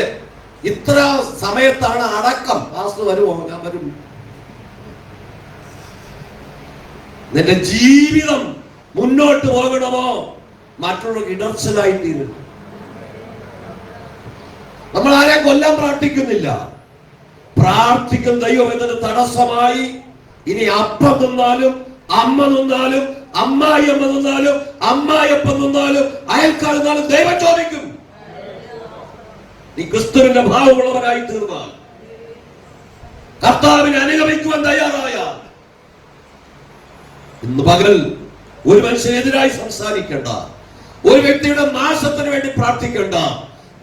ഇത്ര സമയത്താണ് അടക്കം, പാസ്റ്റർ വരുമോ? ഞാൻ വരും. നിന്റെ ജീവിതം മുന്നോട്ട് പോകണമോ മറ്റുള്ളവർക്ക് ഇടർച്ചലായിത്തീരുന്നു? നമ്മൾ ആരെയും കൊല്ലാൻ പ്രാർത്ഥിക്കുന്നില്ല, പ്രാർത്ഥിക്കും ദൈവം എന്നൊരു തടസ്സമായി. ഇനി അപ്പം നിന്നാലും അമ്മ നിന്നാലും അമ്മായിയമ്മ നിന്നാലും അമ്മായിയപ്പൻ നിന്നാലും അയൽക്കാർ നിന്നാലും ദൈവം ചോദിക്കും, നീ ക്രിസ്തുവിന്റെ ഭാവമുള്ളവരായി തീർന്നാൽ, കർത്താവിനെ അനുഗമിക്കുവാൻ തയ്യാറായാൽ. ഇന്ന് പകൽ ഒരു മനുഷ്യനെതിരായി സംസാരിക്കേണ്ട, ഒരു വ്യക്തിയുടെ നാശത്തിന് വേണ്ടി പ്രാർത്ഥിക്കേണ്ട.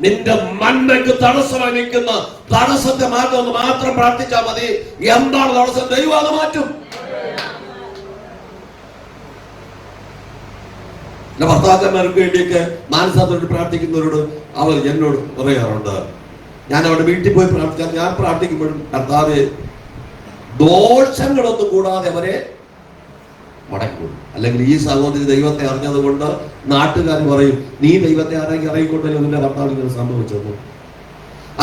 നിന്റെ നന്മയ്ക്ക് തടസ്സമായി നിൽക്കുന്ന തടസ്സത്തെ മാറ്റുമെന്ന് മാത്രം പ്രാർത്ഥിച്ചാൽ മതി. എന്താണ് തടസ്സം? ദൈവം അത് മാറ്റും. എന്റെ ഭർത്താക്കന്മാർക്ക് വേണ്ടിയൊക്കെ മാനസാന്തരത്തിൽ പ്രാർത്ഥിക്കുന്നവരോട് അവർ എന്നോട് പറയാറുണ്ട്, ഞാൻ അവിടെ വീട്ടിൽ പോയി പ്രാർത്ഥിച്ചാൽ ഞാൻ പ്രാർത്ഥിക്കുമ്പോഴും കർത്താവേ, ദോഷങ്ങളൊന്നും കൂടാതെ അവരെ മടക്കും. അല്ലെങ്കിൽ ഈ സഹോദരി ദൈവത്തെ അറിഞ്ഞത് കൊണ്ട് നാട്ടുകാർ പറയും, നീ ദൈവത്തെ അറിയിക്കൊണ്ടല്ലോ നിന്റെ ഭർത്താവ് ഇങ്ങനെ സംഭവിച്ചത്.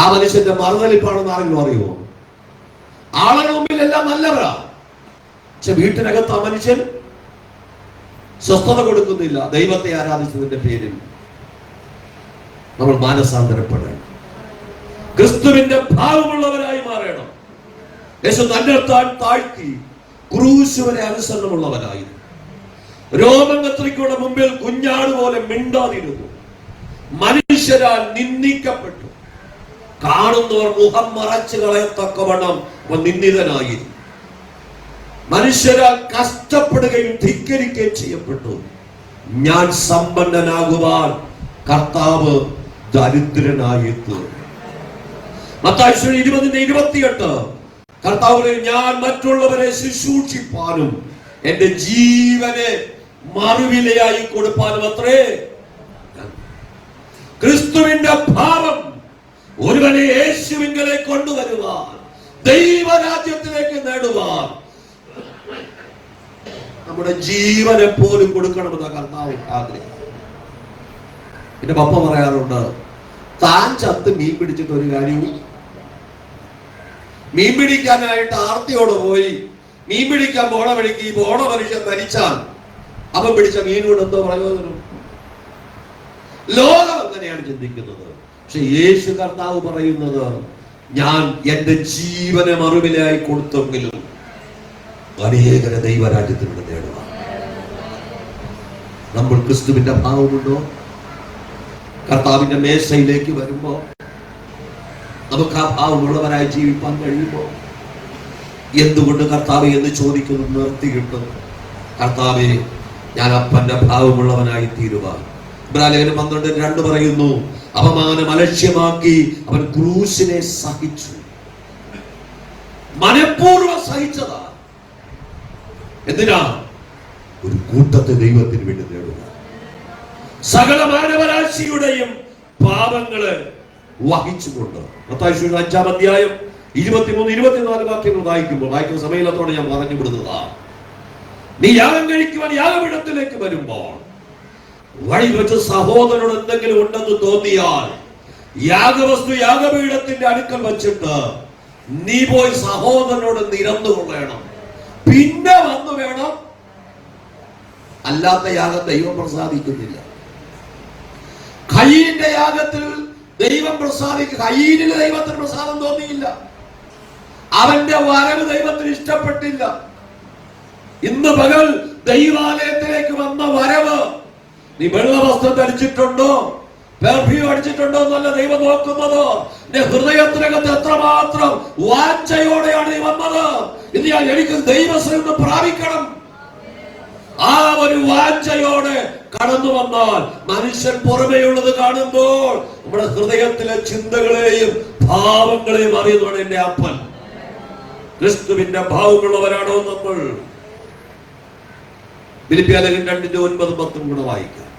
ആ മനുഷ്യന്റെ മറുതലിപ്പാണെന്ന് ആരെങ്കിലും അറിയുമോ? ആളുടെ മുമ്പിൽ എല്ലാം നല്ലവരാ, പക്ഷെ വീട്ടിനകത്ത് ആ മനുഷ്യൻ സ്വസ്ഥത കൊടുക്കുന്നില്ല. ദൈവത്തെ ആരാധിച്ചതിന്റെ പേരിൽ നമ്മൾ മാനസാന്തരപ്പെടണം. ക്രിസ്തുവിന്റെ ഭാവമുള്ളവരായി മാറണം. യേശു തന്നെ താൻ താഴ്ത്തി ക്രൂശ് വരെ അനുസരണമുള്ളവനായിരുന്നു. രോമം കത്രിക്കയുടെ മുമ്പിൽ കുഞ്ഞാട് പോലെ മിണ്ടാതിരുന്നു. മനുഷ്യരാൽ നിന്ദിക്കപ്പെട്ടു. കാണുന്നവർ മുഖം മറച്ചു കളയത്തക്കവണ്ണം അവൻ നിന്ദിതനായിരുന്നു. മനുഷ്യരാൽ കഷ്ടപ്പെടുകയും ധിക്കരിക്കുകയും ചെയ്യപ്പെട്ടു. ഞാൻ സമ്പന്നനാകുവാൻ കർത്താവ് ദരിദ്രനായി തീർന്നു. മത്തായി 20:28 കർത്താവ് ഞാൻ മറ്റുള്ളവരെ ശുശ്രൂഷിപ്പാനും എന്റെ ജീവനെ മറുവിലയായി കൊടുപ്പാനും അത്രേ. ക്രിസ്തുവിന്റെ ഭാവം ഒരുവനെ യേശുവിങ്കലേക്ക് കൊണ്ടുവരുവാൻ, ദൈവരാജ്യത്തിലേക്ക് നേടുവാൻ നമ്മുടെ ജീവനെ പോലും കൊടുക്കണമെന്ന കർത്താവ് ആഗ്രഹം. എന്റെ പപ്പ പറയാറുണ്ട്, താൻ ചത്ത് മീൻ പിടിച്ചിട്ട് ഒരു കാര്യവും. മീൻ പിടിക്കാനായിട്ട് ആർത്തിയോടെ പോയി മീൻ പിടിക്കാൻ പോണ വഴിക്ക് ഈ പോണ മനുഷ്യൻ മരിച്ചാൽ അവൻ പിടിച്ച മീനോട് എന്തോ പ്രയോജനം? ലോകം അങ്ങനെയാണ് ചിന്തിക്കുന്നത്. പക്ഷെ യേശു കർത്താവ് പറയുന്നത്, ഞാൻ എന്റെ ജീവനെ മറുവിലായി കൊടുത്തെങ്കിലും അനേകരെ ദൈവരാജ്യത്തിലൂടെ നേടുക. നമ്മൾ ക്രിസ്തുവിന്റെ ഭാവമുണ്ടോ? കർത്താവിന്റെ മേശയിലേക്ക് വരുമ്പോ നമുക്ക് ആ ഭാവമുള്ളവരായി ജീവിക്കാൻ കഴിയുമോ? എന്തുകൊണ്ട് കർത്താവെ എന്ന് ചോദിക്കുന്നത് നിർത്തി കിട്ടും. കർത്താവെ, ഞാൻ അപ്പന്റെ ഭാവമുള്ളവനായി തീരുവാൻ. ഇബ്രാഹിം 12:2 പറയുന്നു, അപമാനം അലക്ഷ്യമാക്കി അവൻ ക്രൂശിനെ സഹിച്ചു. മനഃപൂർവ്വം സഹിച്ചതാ. എന്തിനാ? ഒരു കൂട്ടത്തെ ദൈവത്തിന് വേണ്ടി നേടുക. സകല മാനവരാശിയുടെയും പാപങ്ങളെ വഹിച്ചുകൊണ്ട്. മത്തായി 5-ാം അധ്യായം 23-24 വാക്യങ്ങൾ വായിക്കുന്ന സമയത്തോടെ ഞാൻ പറഞ്ഞു വിടുന്നതാ. നീ യാഗം കഴിക്കുവാൻ യാഗപീഠത്തിലേക്ക് വരുമ്പോൾ വഴി വെച്ച് സഹോദരനോട് എന്തെങ്കിലും ഉണ്ടെന്ന് തോന്നിയാൽ യാഗവസ്തു യാഗപീഠത്തിന്റെ അടുക്കൽ വച്ചിട്ട് നീ പോയി സഹോദരനോട് നിരന്നു കൊള്ളണം. പിന്നെ വന്നു വേണം. അല്ലാത്ത യാഗം ദൈവം പ്രസാദിക്കുന്നില്ല. ഖയീന്റെ യാഗത്തിൽ ദൈവം പ്രസാദിക്കുക. ഖയീനിന് ദൈവത്തിന് പ്രസാദം തോന്നിയില്ല. അവന്റെ വരവ് ദൈവത്തിന് ഇഷ്ടപ്പെട്ടില്ല. ഇന്ന് പകൽ ദൈവാലയത്തിലേക്ക് വന്ന വരവ്, നീ വെള്ള വസ്ത്രം ധരിച്ചിട്ടുണ്ടോ, പെർഫ്യൂം അടിച്ചിട്ടുണ്ടോ എന്നല്ല ദൈവം നോക്കുന്നത്. നിന്റെ ഹൃദയത്തിനകത്ത് എത്രമാത്രം വാഞ്ചയോടെയാണ് നീ വന്നത്. ഇത് ഞാൻ എനിക്ക് ദൈവസ്ഥ പ്രാപിക്കണം. ആ ഒരു വാഞ്ചയോടെ കടന്നു വന്നാൽ മനുഷ്യൻ പുറമേയുള്ളത് കാണുമ്പോൾ നമ്മുടെ ഹൃദയത്തിലെ ചിന്തകളെയും ഭാവങ്ങളെയും അറിയുന്നതാണ് എന്റെ അപ്പൻ. ക്രിസ്തുവിന്റെ ഭാവമുള്ളവരാണോ നമ്മൾ? ഫിലിപ്പിയർ 2:9-10 കൂടെ വായിക്കാം.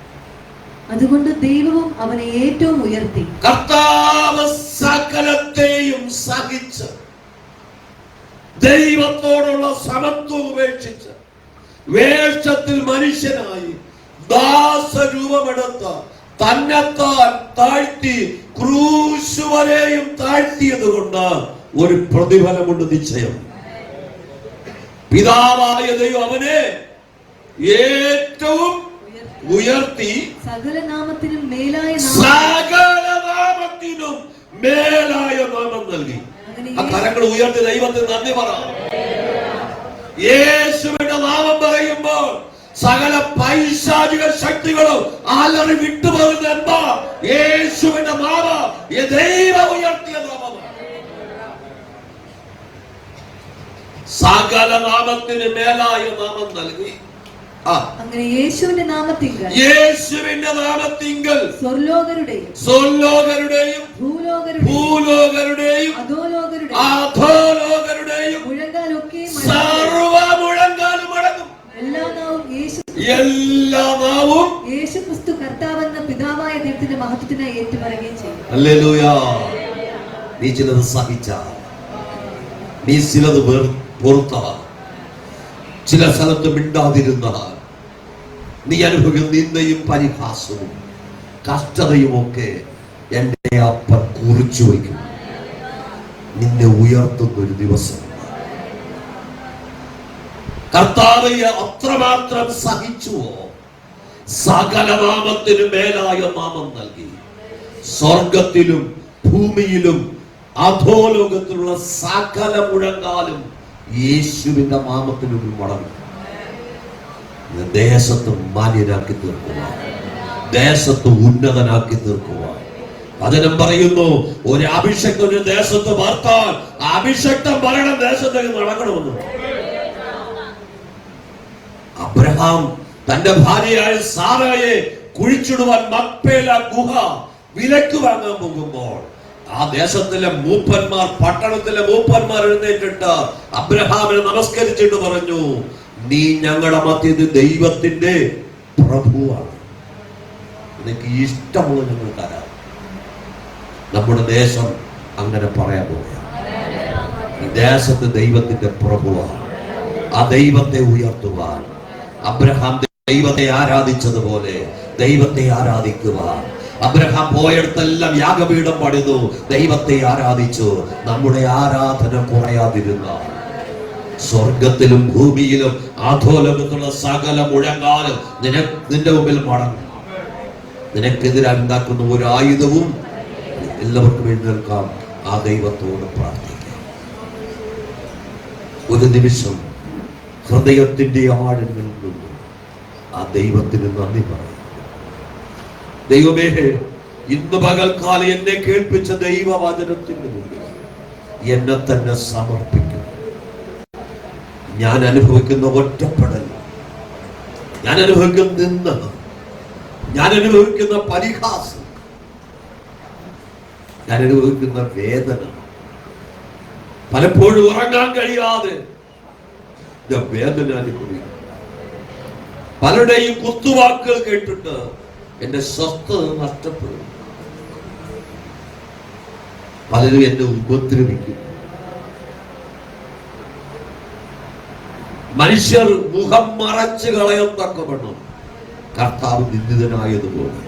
അതുകൊണ്ട് ദൈവവും അവനെ ഏറ്റവും ഉയർത്തി. കർത്താവ് സകലത്തെയും സഹിച്ച് ദൈവത്തോടുള്ള സമത്വം ഉപേക്ഷിച്ച് വേഷത്തിൽ മനുഷ്യനായി ദാസരൂപമെടുത്ത് തന്നെത്താൻ താഴ്ത്തി ക്രൂശ് വരെയും താഴ്ത്തിയത് കൊണ്ട് ഒരു പ്രതിഫലമുണ്ട് നിശ്ചയം. പിതാവായ ദൈവം അവനെ ഏറ്റവും ഉയർത്തി സകല നാമത്തിനും മേലായ നാമം നൽകി. ആ കരങ്ങൾ ഉയർത്തി ദൈവത്തിന് നന്ദി പറ. യേശുവിന്റെ നാമം പറയുമ്പോൾ സകല പൈശാചിക ശക്തികളും അലറി വിട്ടുപോകുന്ന എന്താ? യേശുവിന്റെ നാമം ദൈവം ഉയർത്തിയ നാമമാണ്. സകല നാമത്തിന് മേലായ നാമം നൽകി. അങ്ങനെ യേശുവിന്റെ നാമത്തിങ്കൽ സ്വർലോകരുടെയും ഭൂലോകരുടെയും അധോലോകരുടെയും സർവ്വ മുഴങ്കാലും അടങ്ങും. എല്ലാ നാവും യേശുക്രിസ്തു കർത്താവെന്ന പിതാവായ ദൈവത്തിന്റെ മഹത്വത്തിനായി ഏറ്റുപറയുകയും ചെയ്യും. ഹല്ലേലൂയ. നീ ചിലത് സഹിച്ച, നീ ചിലത് പൊറുത്ത, ചില സ്ഥലത്ത് മിണ്ടാതിരുന്ന, നീ അനുഭവിക്കുന്ന നിന്ദയും പരിഹാസവും കഷ്ടതയും ഒക്കെ എന്റെ അപ്പൻ കുറിച്ചു വയ്ക്കും. നിന്നെ ഉയർത്തുന്ന ഒരു ദിവസം. കർത്താവ് അത്രമാത്രം സഹിച്ചുവോ? സകല നാമത്തിനും മേലായ നാമം നൽകി. സ്വർഗത്തിലും ഭൂമിയിലും അധോലോകത്തിലുള്ള സകല മുഴങ്കാലും യേശുവിന്റെ നാമത്തിന് മടങ്ങും. ദേശത്ത് മാന്യനാക്കി തീർക്കുക, ദേശത്ത് ഉന്നതനാക്കി തീർക്കുക. വചനം പറയുന്നു, ഒരു അഭിഷക്തൻ ഒരു ദേശത്ത് വാർത്താൽ അഭിഷക്തം പറയണം, ദേശത്തേക്ക് നടക്കണമെന്ന്. അബ്രഹാം തന്റെ ഭാര്യയായ സാറയെ കുഴിച്ചിടുവാൻ മക്പേല ഗുഹ വിലക്ക് വാങ്ങാൻ പോകുമ്പോൾ ആ ദേശത്തിലെ മൂപ്പന്മാർ, പട്ടണത്തിലെ മൂപ്പന്മാർ എഴുന്നേറ്റിട്ട് അബ്രഹാമിനെ നമസ്കരിച്ചിട്ട് പറഞ്ഞു, നീ ഞങ്ങളുടെ മധ്യത്തിൽ ദൈവത്തിന്റെ പ്രഭുവാണ്, നിനക്ക് ഇഷ്ടമുള്ള ഞങ്ങൾ തരാം. നമ്മുടെ ദേശം അങ്ങനെ പറയാൻ പോവുകയാണ്. ദേശത്ത് ദൈവത്തിന്റെ പ്രഭുവാണ്. ആ ദൈവത്തെ ഉയർത്തുവാൻ അബ്രഹാം ദൈവത്തെ ആരാധിച്ചതുപോലെ ദൈവത്തെ ആരാധിക്കുക. അബ്രഹാം പോയിടത്തെല്ലാം യാഗപീഠം പണിതു, ദൈവത്തെ ആരാധിച്ചു. നമ്മുടെ ആരാധന കുറയാതിരുന്ന സ്വർഗത്തിലും ഭൂമിയിലും അധോലോകത്തുള്ള സകല മുഴങ്കാലും നിന്റെ മുമ്പിൽ മടങ്ങും. നിനക്കെതിരായി ഉണ്ടാക്കുന്ന ഒരു ആയുധവും എല്ലാവർക്കും എഴുന്നേൽക്കാം. ആ ദൈവത്തോട് പ്രാർത്ഥിക്കാം. ഒരു നിമിഷം ഹൃദയത്തിന്റെ ആഴങ്ങളിൽ നിന്നും ആ ദൈവത്തിന് നന്ദി പറയും. ദൈവമേ, ഇന്ന് പകൽക്കാലം എന്നെ കേൾപ്പിച്ച ദൈവവചനത്തിന് മുമ്പിൽ എന്നെ തന്നെ സമർപ്പിക്കും. ഞാൻ അനുഭവിക്കുന്ന ഒറ്റപ്പെടൽ, ഞാൻ അനുഭവിക്കുന്ന നിന്ദ, ഞാൻ അനുഭവിക്കുന്ന പരിഹാസം, ഞാൻ അനുഭവിക്കുന്ന വേദന, പലപ്പോഴും ഉറങ്ങാൻ കഴിയാതെ വേദന അനുഭവിക്കും. പലരുടെയും കുത്തുവാക്കുകൾ കേട്ടിട്ട് എന്റെ സ്വസ്ഥത നഷ്ടപ്പെടും. പലരും എന്നെ ഉപദ്രവിക്കും. മനുഷ്യർ മുഖം മറച്ചു കളയത്തക്കവണ്ണം കർത്താവ് നിന്ദിതനായതുപോലെ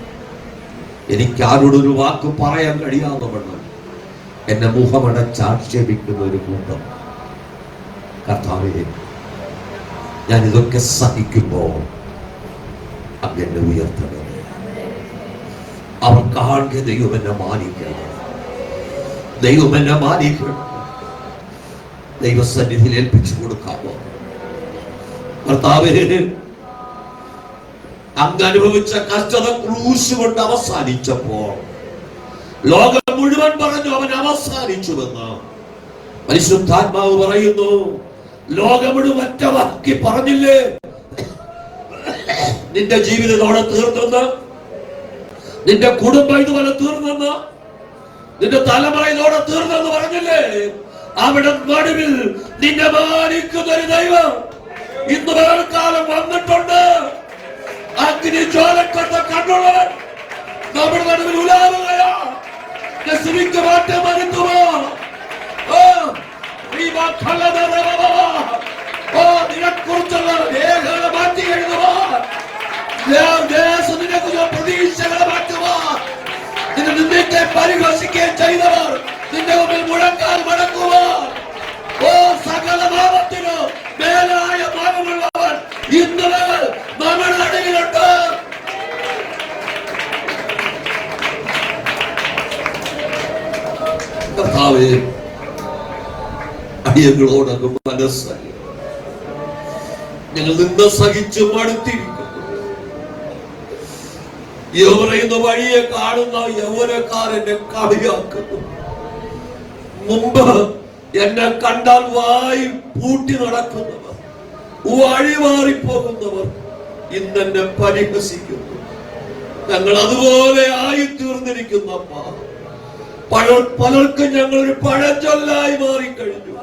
എനിക്ക് ആരോടൊരു വാക്ക് പറയാൻ കഴിയാതെ വണ്ണം എന്നെ മുഖമടച്ചാക്ഷേപിക്കുന്ന ഒരു കൂട്ടം. കർത്താവേ, ഞാൻ ഇതൊക്കെ സഹിക്കുമ്പോൾ അങ്ങ് എന്നെ ഉയർത്തണം. അവർ കാണുക ദൈവം എന്നെ മാനിക്കണം, ദൈവം എന്നെ മാനിക്കണം. ദൈവസന്നിധിയിൽ ഏൽപ്പിച്ചു കൊടുക്കാമോ? കർത്താവേ, അങ്ങ് അനുഭവിച്ച കഷ്ടത ക്രൂശ് കൊണ്ട് അവസാനിച്ചപ്പോൾ ലോകം മുഴുവൻ പറഞ്ഞു അവൻ അവസാനിച്ചുവെന്ന്. പരിശുദ്ധാത്മാവ് പറയുന്നു, ലോകം മുഴുവൻ ഒറ്റ വാക്കി പറഞ്ഞില്ലേ നിന്റെ ജീവിതത്തോടെ തീർന്നെന്ന്, നിന്റെ കുടുംബം ഇതുപോലെ തീർന്നെന്ന്, നിന്റെ തലമുറ ഇതോടെ തീർന്നെന്ന് പറഞ്ഞില്ലേ? അവിടെ നടുവിൽ നിന്നെ മാനിക്കുന്ന ഒരു ദൈവം ഇന്ന് വേനൽക്കാലം വന്നിട്ടുണ്ട്. അഗ്നി ജ്വാലക്കട്ട കണ്ണുള്ളവൻ നമ്മുടെ നടുവിൽ ഉലാവുകയാ. നസ്രിക്ക് മാറ്റം വരുത്തുമോ? നിനെക്കുറിച്ചുള്ള രേഖകളെ മാറ്റി എഴുതുമോ? നിനെക്കുറിച്ചുള്ള പ്രതീക്ഷകളെ മാറ്റുമോ? നിന്നെ നിന്നെ പരിഹസിക്കുകയും ചെയ്തവർ നിന്റെ മുമ്പിൽ മുഴങ്കാൽ മടക്കുമോ? ഓ, സകല നാമത്തിനോ മേലായ നാമമുള്ളവൻ ഇന്ന് നമ്മുടെ നടുവിലുണ്ട്. കർത്താവേ, അടിയങ്ങളോടൊക്കെ മനസ്സായി ഞങ്ങൾ നിന്ന് സഹിച്ചു മടുത്തിരിക്കുന്നു. പറയുന്ന വഴിയെ കാണുന്ന യൗവനക്കാരെന്നെ കളിയാക്കുന്നു. മുമ്പ് എന്നെ കണ്ടാൽ വായി പൂട്ടി നടക്കുന്നവർ, വഴിമാറിപ്പോകുന്നവർ ഇന്നെന്നെ പരിഹസിക്കുന്നു. ഞങ്ങൾ അതുപോലെ ആയി തീർന്നിരിക്കുന്നപ്പ. പലർക്കും ഞങ്ങളൊരു പഴഞ്ചൊല്ലായി മാറിക്കഴിഞ്ഞു.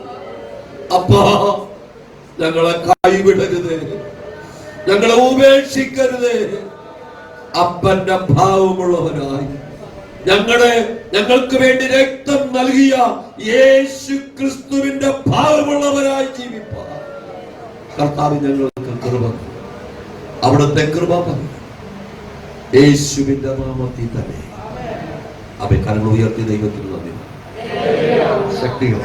അപ്പാ, ഞങ്ങളെ കൈവിടരുതേ, ഞങ്ങളെ ഉപേക്ഷിക്കരുതേ. അപ്പന്റെ ഭാവമുള്ളവരായി ഞങ്ങൾക്ക് വേണ്ടി രക്തം നൽകിയ യേശു ക്രിസ്തുവിന്റെ ഭാവമുള്ളവരായി ജീവിപ്പാൻ കർത്താവ് ഞങ്ങൾക്ക് കൃപ, അവിടുത്തെ കൃപ യേശുവിന്റെ നാമത്തിൽ തന്നെ അവൻ കരങ്ങൾ ഉയർത്തി ദൈവത്തിന് നന്ദി. ശക്തിയോ